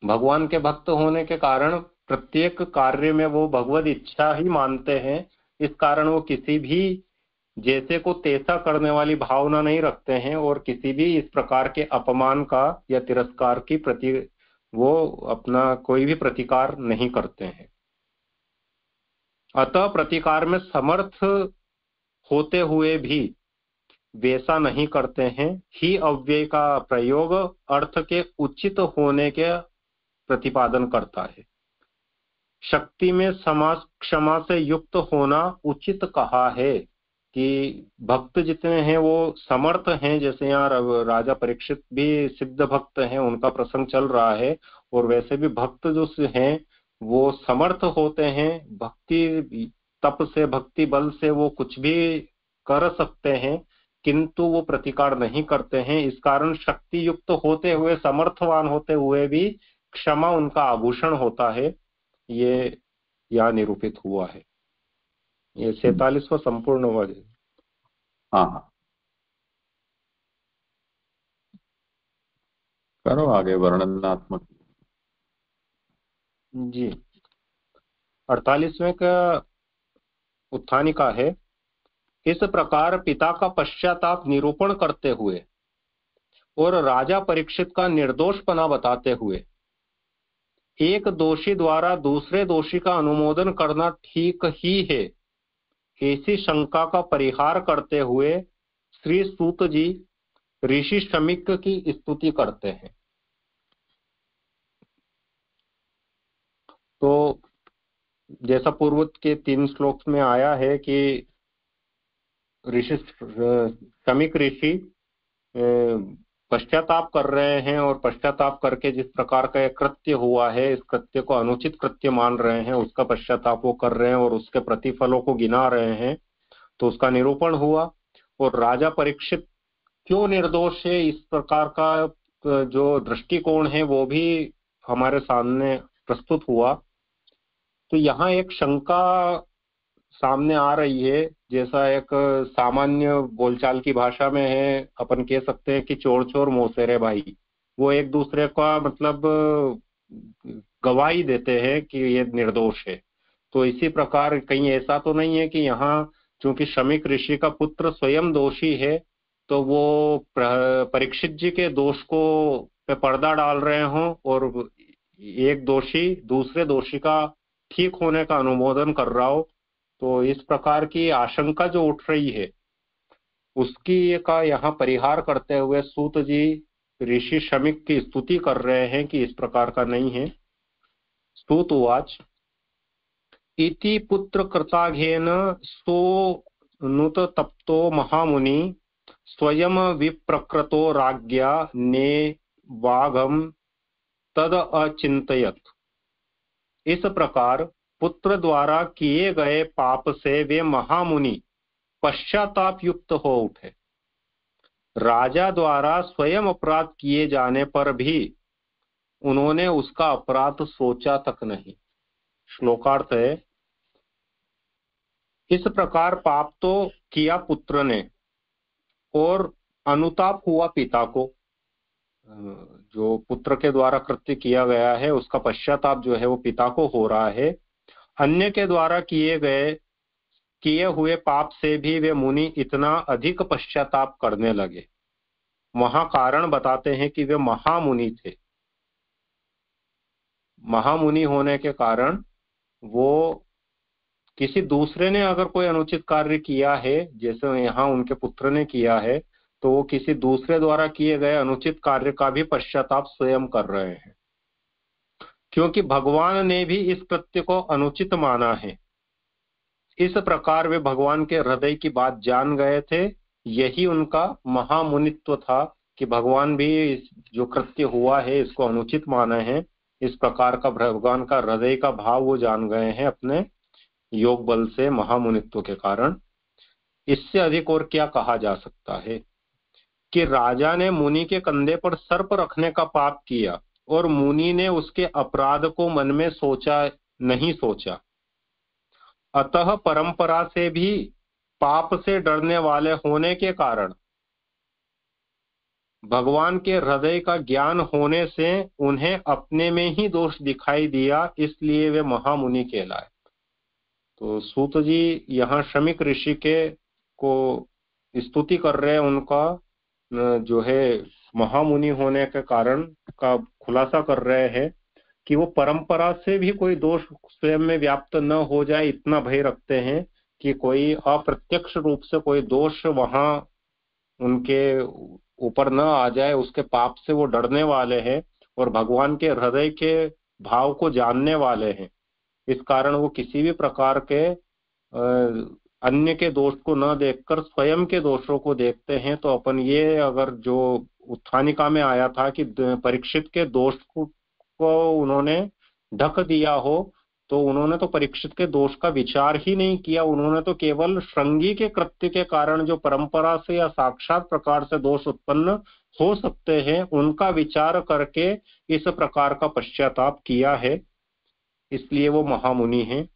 भगवान के भक्त होने के कारण प्रत्येक कार्य में वो भगवत इच्छा ही मानते हैं। इस कारण वो किसी भी जैसे को तैसा करने वाली भावना नहीं रखते हैं और किसी भी इस प्रकार के अपमान का या तिरस्कार की प्रति वो अपना कोई भी प्रतिकार नहीं करते हैं। अतः प्रतिकार में समर्थ होते हुए भी वैसा नहीं करते हैं। ही अव्यय का प्रयोग अर्थ के उचित होने के प्रतिपादन करता है। शक्ति में क्षमा से युक्त होना उचित कहा है कि भक्त जितने हैं वो समर्थ हैं। जैसे यहाँ राजा परीक्षित भी सिद्ध भक्त हैं, उनका प्रसंग चल रहा है, और वैसे भी भक्त जो हैं वो समर्थ होते हैं। भक्ति तप से, भक्ति बल से वो कुछ भी कर सकते हैं, किंतु वो प्रतिकार नहीं करते हैं। इस कारण शक्ति युक्त होते हुए, समर्थवान होते हुए भी क्षमा उनका आभूषण होता है। ये यहाँ निरूपित हुआ है। ये 47वां संपूर्ण हुआ है। हाँ हाँ, करो आगे वर्णनात्मक। जी, 48वें का उत्थानिका है। इस प्रकार पिता का पश्चाताप निरूपण करते हुए और राजा परीक्षित का निर्दोषपना बताते हुए एक दोषी द्वारा दूसरे दोषी का अनुमोदन करना ठीक ही है, ऐसी शंका का परिहार करते हुए श्री सूत जी ऋषि शमीक की स्तुति करते हैं। तो जैसा पूर्व के 3 श्लोक में आया है कि ऋषि शमीक ऋषि पश्चाताप कर रहे हैं और पश्चाताप करके जिस प्रकार का एक कृत्य हुआ है, इस कृत्य को अनुचित कृत्य मान रहे हैं, उसका पश्चाताप वो कर रहे हैं और उसके प्रतिफलों को गिना रहे हैं। तो उसका निरूपण हुआ और राजा परीक्षित क्यों निर्दोष है, इस प्रकार का जो दृष्टिकोण है वो भी हमारे सामने प्रस्तुत हुआ। तो यहाँ एक शंका सामने आ रही है, जैसा एक सामान्य बोलचाल की भाषा में है, अपन कह सकते हैं कि चोर चोर मौसेरे भाई, वो एक दूसरे का मतलब गवाही देते हैं कि ये निर्दोष है। तो इसी प्रकार कहीं ऐसा तो नहीं है कि यहाँ चूंकि शमीक ऋषि का पुत्र स्वयं दोषी है तो वो परीक्षित जी के दोष को पे पर्दा डाल रहे हों और एक दोषी दूसरे दोषी का ठीक होने का अनुमोदन कर रहा हो। तो इस प्रकार की आशंका जो उठ रही है उसकी का यहाँ परिहार करते हुए सूत जी ऋषि शमीक की स्तुति कर रहे हैं कि इस प्रकार का नहीं है। सूत उवाच इति पुत्र कृताघेन सो नुत तप्तो महामुनि स्वयं विप्रकृतो राज्ञा ने वाघम तद अचिंतयत। इस प्रकार पुत्र द्वारा किए गए पाप से वे महामुनि पश्चाताप युक्त हो उठे। राजा द्वारा स्वयं अपराध किए जाने पर भी उन्होंने उसका अपराध सोचा तक नहीं। श्लोकार्थ है, इस प्रकार पाप तो किया पुत्र ने और अनुताप हुआ पिता को। जो पुत्र के द्वारा कृत्य किया गया है उसका पश्चाताप जो है वो पिता को हो रहा है। अन्य के द्वारा किए हुए पाप से भी वे मुनि इतना अधिक पश्चाताप करने लगे। वहां कारण बताते हैं कि वे महामुनि थे। महामुनि होने के कारण वो किसी दूसरे ने अगर कोई अनुचित कार्य किया है, जैसे यहाँ उनके पुत्र ने किया है, तो वो किसी दूसरे द्वारा किए गए अनुचित कार्य का भी पश्चाताप स्वयं कर रहे हैं, क्योंकि भगवान ने भी इस कृत्य को अनुचित माना है। इस प्रकार वे भगवान के हृदय की बात जान गए थे। यही उनका महामुनित्व था कि भगवान भी जो कृत्य हुआ है इसको अनुचित माने हैं। इस प्रकार का भगवान का हृदय का भाव वो जान गए हैं अपने योग बल से, महामुनित्व के कारण। इससे अधिक और क्या कहा जा सकता है कि राजा ने मुनि के कंधे पर सर्प रखने का पाप किया और मुनि ने उसके अपराध को मन में नहीं सोचा। अतः परंपरा से भी पाप से डरने वाले होने के कारण भगवान के हृदय का ज्ञान होने से उन्हें अपने में ही दोष दिखाई दिया, इसलिए वे महामुनि कहलाए। तो सूत जी यहाँ शमीक ऋषि के को स्तुति कर रहे हैं, उनका जो है महामुनि होने के कारण का खुलासा कर रहे हैं कि वो परंपरा से भी कोई दोष स्वयं में व्याप्त न हो जाए, इतना भय रखते हैं कि कोई अप्रत्यक्ष रूप से कोई दोष वहां उनके ऊपर न आ जाए, उसके पाप से वो डरने वाले हैं और भगवान के हृदय के भाव को जानने वाले हैं। इस कारण वो किसी भी प्रकार के अन्य के दोष को न देखकर स्वयं के दोषों को देखते हैं। तो अपन ये अगर जो उत्थानिका में आया था कि परीक्षित के दोष को उन्होंने ढक दिया हो, तो उन्होंने तो परीक्षित के दोष का विचार ही नहीं किया। उन्होंने तो केवल श्रृंगी के कृत्य के कारण जो परंपरा से या साक्षात प्रकार से दोष उत्पन्न हो सकते हैं उनका विचार करके इस प्रकार का पश्चाताप किया है, इसलिए वो महामुनि हैं।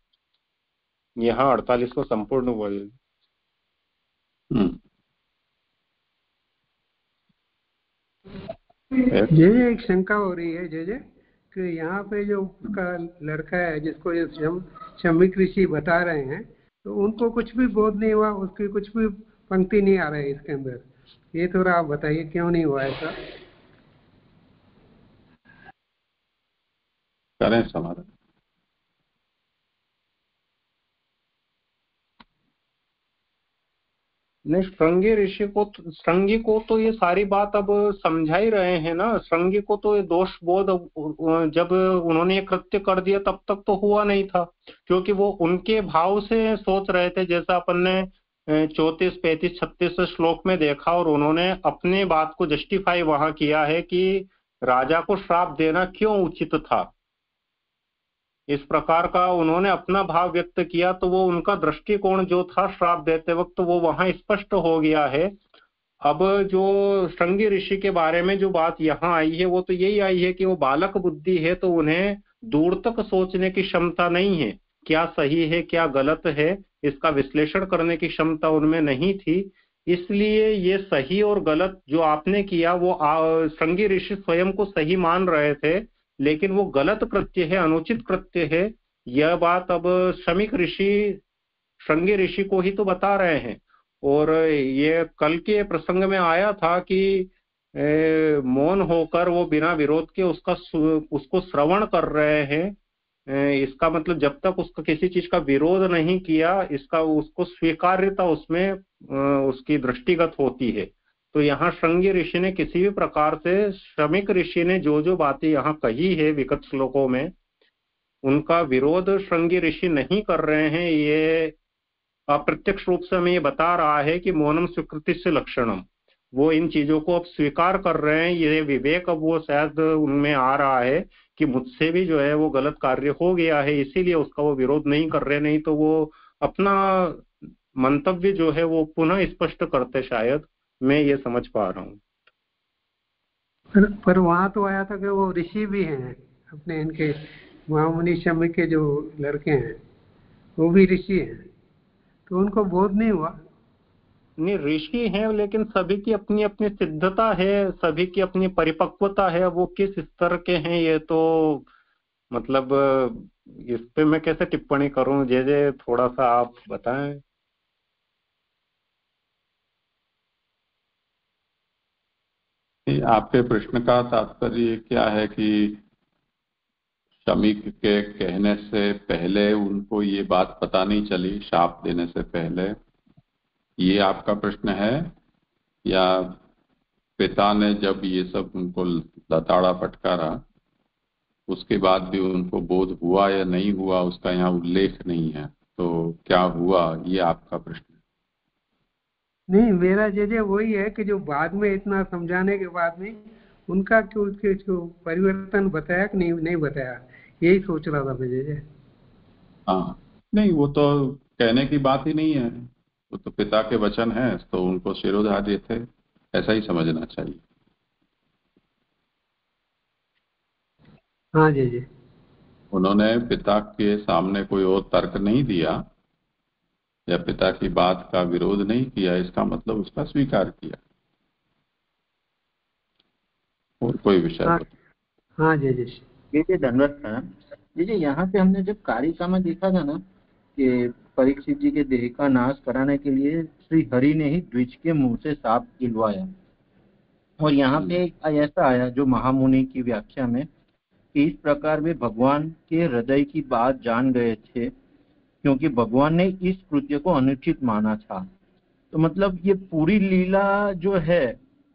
यहाँ 48 को संपूर्ण हुआ। जे एक शंका हो रही है जे कि यहाँ पे जो उसका लड़का है जिसको ये शमिक ऋषि बता रहे हैं, तो उनको कुछ भी बोध नहीं हुआ, उसकी कुछ भी पंक्ति नहीं आ रहा है इसके अंदर। ये थोड़ा आप बताइए क्यों नहीं हुआ ऐसा। करें समाधान। नहीं, श्रृंगी को तो ये सारी बात अब समझा ही रहे हैं ना। श्रृंगी को तो ये दोष बोध जब उन्होंने ये कृत्य कर दिया तब तक तो हुआ नहीं था, क्योंकि वो उनके भाव से सोच रहे थे, जैसा अपन ने 34, 35, 36 श्लोक में देखा। और उन्होंने अपने बात को जस्टिफाई वहां किया है कि राजा को श्राप देना क्यों उचित था, इस प्रकार का उन्होंने अपना भाव व्यक्त किया। तो वो उनका दृष्टिकोण जो था श्राप देते वक्त वो वहां स्पष्ट हो गया है। अब जो श्रृंगी ऋषि के बारे में जो बात यहाँ आई है वो तो यही आई है कि वो बालक बुद्धि है, तो उन्हें दूर तक सोचने की क्षमता नहीं है, क्या सही है क्या गलत है इसका विश्लेषण करने की क्षमता उनमें नहीं थी। इसलिए ये सही और गलत जो आपने किया वो श्रृंगी ऋषि स्वयं को सही मान रहे थे, लेकिन वो गलत कृत्य है, अनुचित कृत्य है। यह बात अब श्रृंगी ऋषि को ही तो बता रहे हैं। और ये कल के प्रसंग में आया था कि मौन होकर वो बिना विरोध के उसको श्रवण कर रहे हैं। इसका मतलब जब तक उसका किसी चीज का विरोध नहीं किया, इसका उसको स्वीकार्यता उसमें उसकी दृष्टिगत होती है। तो यहाँ श्रृंगी ऋषि ने किसी भी प्रकार से, शमिक ऋषि ने जो जो बातें यहाँ कही है विगत श्लोकों में, उनका विरोध श्रृंगी ऋषि नहीं कर रहे हैं। ये अप्रत्यक्ष रूप से हमें ये बता रहा है कि मौनम स्वीकृति से लक्षणम, वो इन चीजों को अब स्वीकार कर रहे हैं। ये विवेक अब वो शायद उनमें आ रहा है कि मुझसे भी जो है वो गलत कार्य हो गया है, इसीलिए उसका वो विरोध नहीं कर रहे, नहीं तो वो अपना मंतव्य जो है वो पुनः स्पष्ट करते शायद। मैं ये समझ पा रहा हूँ। पर वहां तो आया था कि वो ऋषि भी हैं अपने, इनके महामुनि शमिक के जो लड़के हैं वो भी ऋषि हैं, तो उनको बोध नहीं हुआ। नहीं, ऋषि हैं लेकिन सभी की अपनी अपनी सिद्धता है, सभी की अपनी परिपक्वता है। वो किस स्तर के हैं ये तो मतलब इस पे मैं कैसे टिप्पणी करूं। जे थोड़ा सा आप बताएं। आपके प्रश्न का तात्पर्य क्या है कि शमीक के कहने से पहले उनको ये बात पता नहीं चली, शाप देने से पहले, ये आपका प्रश्न है? या पिता ने जब ये सब उनको लताड़ा फटकारा उसके बाद भी उनको बोध हुआ या नहीं हुआ उसका यहाँ उल्लेख नहीं है, तो क्या हुआ, ये आपका प्रश्न है? नहीं, मेरा जे वही है कि जो बाद में इतना समझाने के बाद में उनका क्यों परिवर्तन बताया कि नहीं बताया, यही सोच रहा था मैं जे। हाँ, नहीं वो तो कहने की बात ही नहीं है, वो तो पिता के वचन हैं, तो उनको शिरोधार्य थे, ऐसा ही समझना चाहिए। हाँ जी। उन्होंने पिता के सामने कोई और तर्क नहीं दिया या पिता की बात का विरोध नहीं किया, इसका मतलब उसका स्वीकार किया। और कोई विषय? हाँ जी। ये धन्यवाद प्रणाम जी। यहाँ पे हमने जब कारिका में देखा था ना कि परीक्षित जी के देह का नाश कराने के लिए श्री हरि ने ही द्विज के मुंह से साप गिलवाया। और यहाँ पे ऐसा आया जो महामुनि की व्याख्या में कि इस प्रकार वे भगवान के हृदय की बात जान गए थे, क्योंकि भगवान ने इस कृत्य को अनुचित माना था। तो मतलब ये पूरी लीला जो है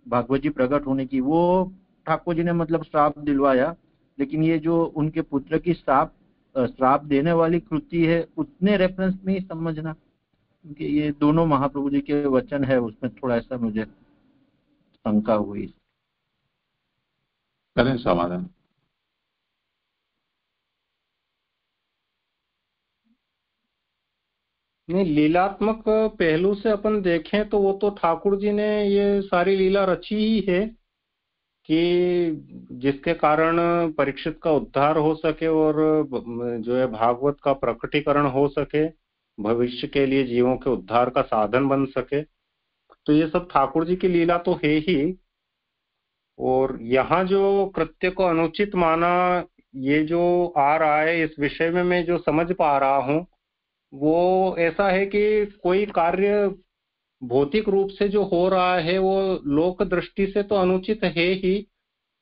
भागवत जी प्रकट होने की, वो ठाकुर जी ने मतलब श्राप दिलवाया, लेकिन ये जो उनके पुत्र की श्राप देने वाली कृति है उतने रेफरेंस में ही समझना, क्योंकि ये दोनों महाप्रभु जी के वचन है, उसमें थोड़ा ऐसा मुझे शंका हुई। करें समाधान। नहीं, लीलात्मक पहलू से अपन देखें तो वो तो ठाकुर जी ने ये सारी लीला रची ही है कि जिसके कारण परीक्षित का उद्धार हो सके और जो है भागवत का प्रकटीकरण हो सके, भविष्य के लिए जीवों के उद्धार का साधन बन सके। तो ये सब ठाकुर जी की लीला तो है ही। और यहाँ जो कृत्य को अनुचित माना, ये जो आ रहा है इस विषय में मैं जो समझ पा रहा हूँ वो ऐसा है कि कोई कार्य भौतिक रूप से जो हो रहा है वो लोक दृष्टि से तो अनुचित है ही,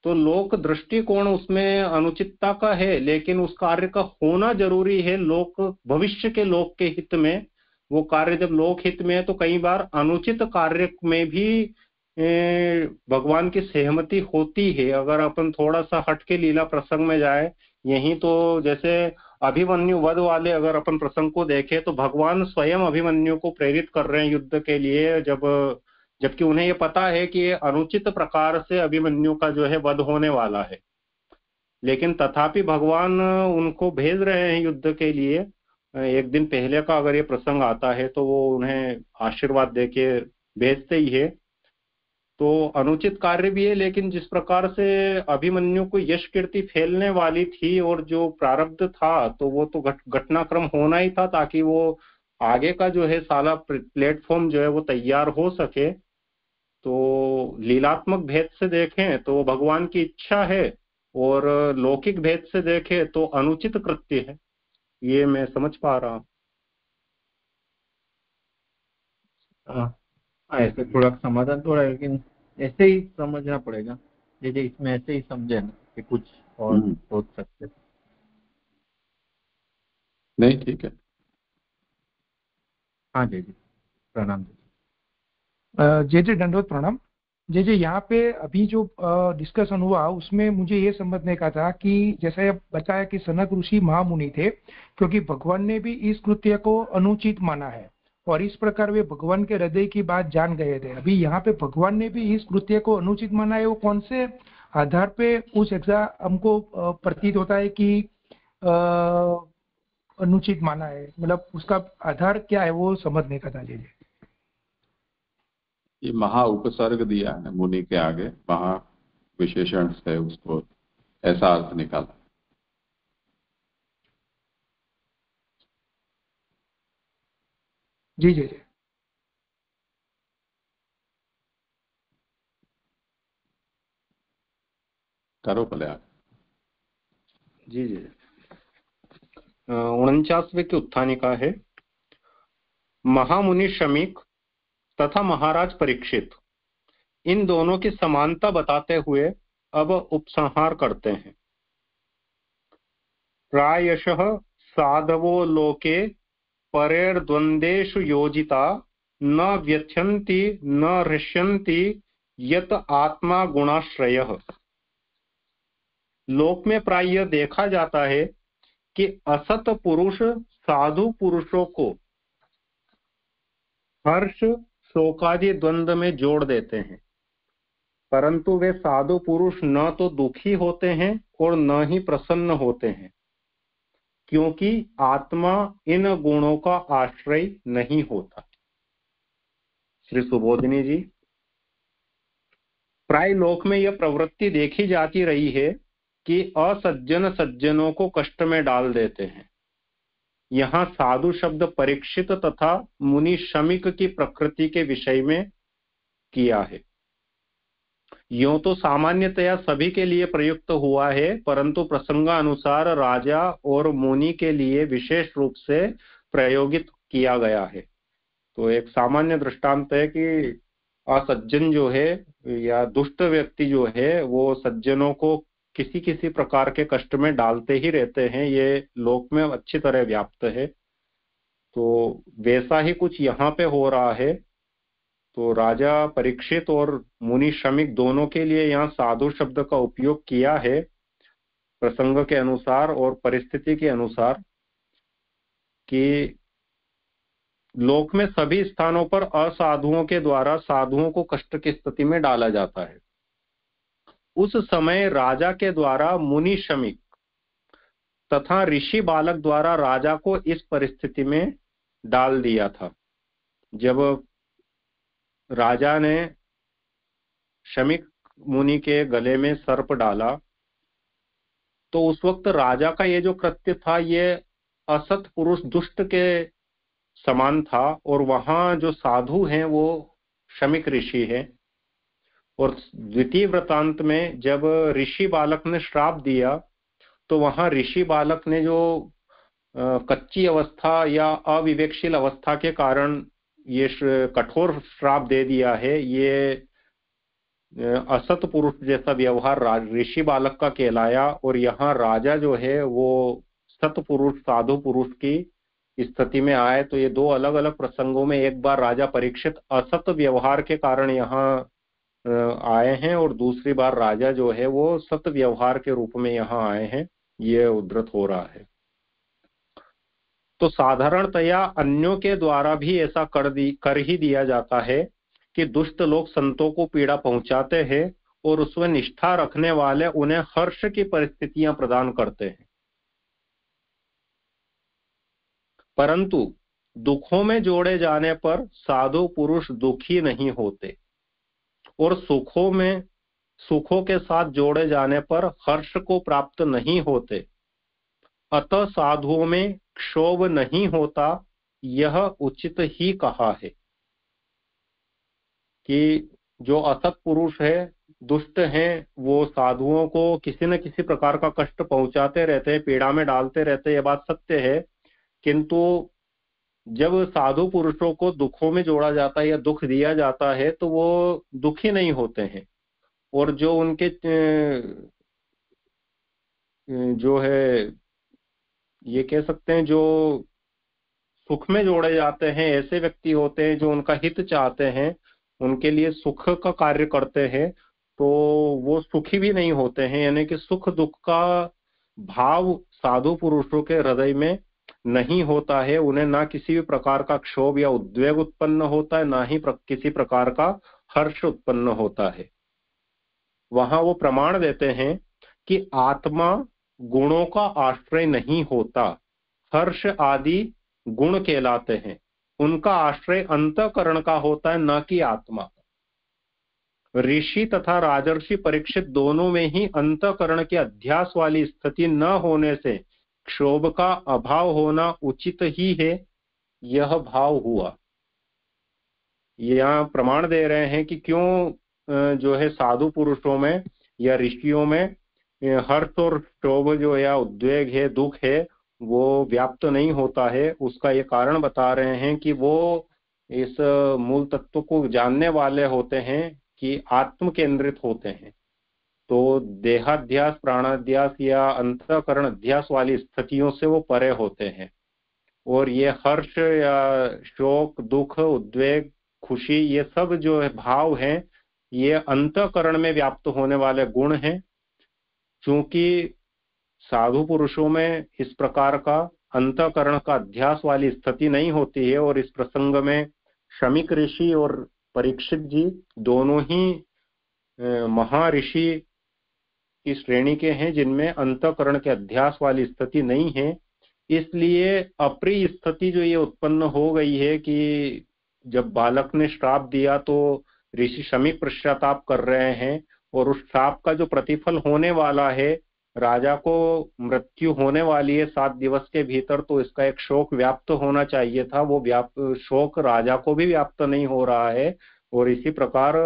तो लोक दृष्टिकोण उसमें अनुचितता का है, लेकिन उस कार्य का होना जरूरी है लोक भविष्य के लोक के हित में। वो कार्य जब लोक हित में है तो कई बार अनुचित कार्य में भी भगवान की सहमति होती है। अगर अपन थोड़ा सा हट के लीला प्रसंग में जाए, यही तो जैसे अभिमन्यु वध वाले अगर अपन प्रसंग को देखें तो भगवान स्वयं अभिमन्यु को प्रेरित कर रहे हैं युद्ध के लिए, जबकि उन्हें ये पता है कि ये अनुचित प्रकार से अभिमन्यु का जो है वध होने वाला है, लेकिन तथापि भगवान उनको भेज रहे हैं युद्ध के लिए। एक दिन पहले का अगर ये प्रसंग आता है तो वो उन्हें आशीर्वाद देके भेजते ही है। तो अनुचित कार्य भी है, लेकिन जिस प्रकार से अभिमन्यु को यश कीर्ति फैलने वाली थी और जो प्रारब्ध था तो वो तो घटनाक्रम होना ही था, ताकि वो आगे का जो है सारा प्लेटफॉर्म जो है वो तैयार हो सके। तो लीलात्मक भेद से देखें तो भगवान की इच्छा है, और लौकिक भेद से देखें तो अनुचित कृत्य है। ये मैं समझ पा रहा हूँ। ऐसे थोड़ा समाधान थोड़ा है, लेकिन ऐसे ही समझना पड़ेगा। जैसे इसमें ऐसे ही समझे ना कि कुछ और सोच सकते। नहीं, ठीक है। हाँ जी जी, प्रणाम। जय जय दंडवत प्रणाम। जय जय, यहाँ पे अभी जो डिस्कशन हुआ उसमें मुझे ये समझने का था कि जैसा बताया कि सनक ऋषि महामुनि थे, क्योंकि भगवान ने भी इस कृत्य को अनुचित माना है और इस प्रकार वे भगवान के हृदय की बात जान गए थे। अभी यहाँ पे भगवान ने भी इस कृत्य को अनुचित माना है, वो कौन से आधार पे कुछ ऐसा हमको प्रतीत होता है कि अनुचित माना है, मतलब उसका आधार क्या है वो समझने का था। जय जय। ये महा उपसर्ग दिया है मुनि के आगे, महा विशेषण से उसको ऐसा अर्थ निकाला। जी जी जी। करो भले आप। जी जी। 49वें की उत्थानिका है। महामुनि शमीक तथा महाराज परीक्षित, इन दोनों की समानता बताते हुए अब उपसंहार करते हैं। प्रायशः साधवो लोके परेर्द्वंदेषु योजिता न व्यथ्यन्ति न हृष्यन्ति यत आत्मा गुणाश्रयः। लोक में प्राय यह देखा जाता है कि असत पुरुष साधु पुरुषों को हर्ष शोकादि द्वंद्व में जोड़ देते हैं, परंतु वे साधु पुरुष न तो दुखी होते हैं और न ही प्रसन्न होते हैं, क्योंकि आत्मा इन गुणों का आश्रय नहीं होता। श्री सुबोधिनी जी, प्राय लोक में यह प्रवृत्ति देखी जाती रही है कि असज्जन सज्जनों को कष्ट में डाल देते हैं। यहाँ साधु शब्द परीक्षित तथा मुनि शमिक की प्रकृति के विषय में किया है। यूं तो सामान्यतया सभी के लिए प्रयुक्त हुआ है, परंतु प्रसंगानुसार राजा और मुनि के लिए विशेष रूप से प्रयोगित किया गया है। तो एक सामान्य दृष्टांत है कि असज्जन जो है या दुष्ट व्यक्ति जो है वो सज्जनों को किसी किसी प्रकार के कष्ट में डालते ही रहते हैं। ये लोक में अच्छी तरह व्याप्त है। तो वैसा ही कुछ यहाँ पे हो रहा है। तो राजा परीक्षित और मुनि शमिक दोनों के लिए यहाँ साधु शब्द का उपयोग किया है, प्रसंग के अनुसार और परिस्थिति के अनुसार, कि लोक में सभी स्थानों पर असाधुओं के द्वारा साधुओं को कष्ट की स्थिति में डाला जाता है। उस समय राजा के द्वारा मुनि शमिक तथा ऋषि बालक द्वारा राजा को इस परिस्थिति में डाल दिया था। जब राजा ने शमिक मुनि के गले में सर्प डाला तो उस वक्त राजा का ये जो कृत्य था ये असत पुरुष दुष्ट के समान था, और वहां जो साधु हैं वो शमिक ऋषि हैं। और द्वितीय वृत्तांत में जब ऋषि बालक ने श्राप दिया तो वहां ऋषि बालक ने जो कच्ची अवस्था या अविवेकशील अवस्था के कारण ये कठोर श्राप दे दिया है, ये असत पुरुष जैसा व्यवहार ऋषि बालक का कहलाया। और यहाँ राजा जो है वो सत पुरुष साधु पुरुष की स्थिति में आए। तो ये दो अलग अलग प्रसंगों में, एक बार राजा परीक्षित असत व्यवहार के कारण यहाँ आए हैं और दूसरी बार राजा जो है वो सत व्यवहार के रूप में यहाँ आए हैं, ये उद्धृत हो रहा है। तो साधारणतया अन्यों के द्वारा भी ऐसा कर ही दिया जाता है कि दुष्ट लोग संतों को पीड़ा पहुंचाते हैं और उसमें निष्ठा रखने वाले उन्हें हर्ष की परिस्थितियां प्रदान करते हैं। परंतु दुखों में जोड़े जाने पर साधु पुरुष दुखी नहीं होते और सुखों के साथ जोड़े जाने पर हर्ष को प्राप्त नहीं होते। अतः साधुओं में क्षोभ नहीं होता, यह उचित ही कहा है कि जो असत पुरुष है, दुष्ट हैं, वो साधुओं को किसी न किसी प्रकार का कष्ट पहुंचाते रहते हैं, पीड़ा में डालते रहते हैं, ये बात सत्य है। किंतु जब साधु पुरुषों को दुखों में जोड़ा जाता है या दुख दिया जाता है तो वो दुखी नहीं होते हैं। और जो उनके जो है, ये कह सकते हैं, जो सुख में जोड़े जाते हैं, ऐसे व्यक्ति होते हैं जो उनका हित चाहते हैं, उनके लिए सुख का कार्य करते हैं, तो वो सुखी भी नहीं होते हैं। यानी कि सुख दुख का भाव साधु पुरुषों के हृदय में नहीं होता है। उन्हें ना किसी भी प्रकार का क्षोभ या उद्वेग उत्पन्न होता है, ना ही किसी प्रकार का हर्ष उत्पन्न होता है। वहां वो प्रमाण देते हैं कि आत्मा गुणों का आश्रय नहीं होता, हर्ष आदि गुण कहलाते हैं, उनका आश्रय अंतःकरण का होता है, न कि आत्मा। ऋषि तथा राजर्षि परीक्षित दोनों में ही अंतःकरण के अध्यास वाली स्थिति न होने से क्षोभ का अभाव होना उचित ही है, यह भाव हुआ। यहाँ प्रमाण दे रहे हैं कि क्यों जो है साधु पुरुषों में या ऋषियों में हर्ष और क्षोभ जो या उद्वेग है, दुख है, वो व्याप्त नहीं होता है। उसका ये कारण बता रहे हैं कि वो इस मूल तत्व को जानने वाले होते हैं कि आत्म केंद्रित होते हैं। तो देहाध्यास, प्राणाध्यास या अंतःकरण अध्यास वाली स्थितियों से वो परे होते हैं। और ये हर्ष या शोक, दुख, उद्वेग, खुशी, ये सब जो है भाव हैं, ये अंतःकरण में व्याप्त होने वाले गुण हैं। चूंकि साधु पुरुषों में इस प्रकार का अंतःकरण का अध्यास वाली स्थिति नहीं होती है। और इस प्रसंग में शमीक ऋषि और परीक्षित जी दोनों ही महर्षि की श्रेणी के हैं जिनमें अंतःकरण के अध्यास वाली स्थिति नहीं है। इसलिए अप्रिय स्थिति जो ये उत्पन्न हो गई है कि जब बालक ने श्राप दिया तो ऋषि शमीक पश्चाताप कर रहे हैं और उस श्राप का जो प्रतिफल होने वाला है, राजा को मृत्यु होने वाली है 7 दिवस के भीतर, तो इसका एक शोक व्याप्त होना चाहिए था। वो शोक राजा को भी व्याप्त नहीं हो रहा है और इसी प्रकार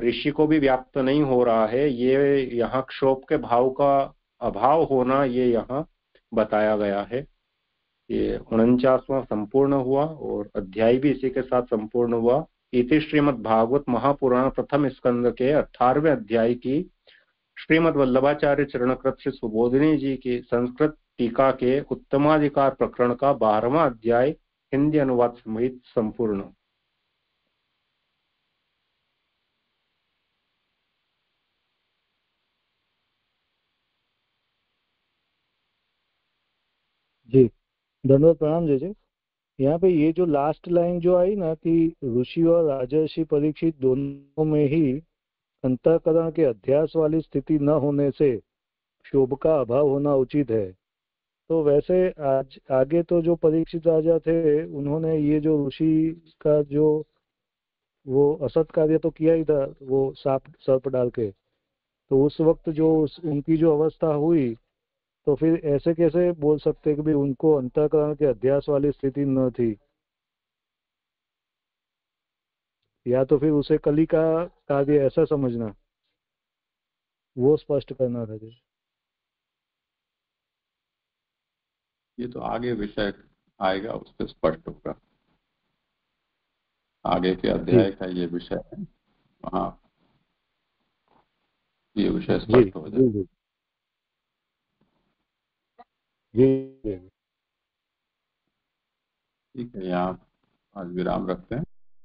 ऋषि को भी व्याप्त नहीं हो रहा है। ये यहाँ क्षोभ के भाव का अभाव होना ये यहाँ बताया गया है। ये 49वां संपूर्ण हुआ और अध्याय भी इसी के साथ संपूर्ण हुआ। इति श्रीमद् भागवत महापुराण प्रथम स्कंद के 18वें अध्याय की श्रीमद् वल्लभाचार्य चरणकृत श्री सुबोधिनी जी की संस्कृत टीका के उत्तमाधिकार प्रकरण का 12वां अध्याय हिंदी अनुवाद सहित संपूर्ण। जी धन्यवाद, प्रणाम जय जय। यहाँ पे ये जो लास्ट लाइन जो आई ना कि ऋषि और राजर्षि परीक्षित दोनों में ही अंतःकरण के अध्यास वाली स्थिति न होने से क्षोभ का अभाव होना उचित है। तो वैसे आज आगे तो जो परीक्षित राजा थे उन्होंने ये जो ऋषि का जो वो असत कार्य तो किया ही था, वो सर्प डाल के, तो उस वक्त जो उनकी जो अवस्था हुई, तो फिर ऐसे कैसे बोल सकते कि भी उनको अंतःकरण के अध्यास वाली स्थिति न थी। या तो फिर उसे कली का कार्य ऐसा समझना, वो स्पष्ट करना था जी। ये तो आगे विषय आएगा, उस पर स्पष्ट होगा। आगे के अध्याय का ये विषय है, वहाँ ये विषय जी स्पष्ट हो जी जाए। जी जी जी। ठीक है, यहाँ आज विराम रखते हैं।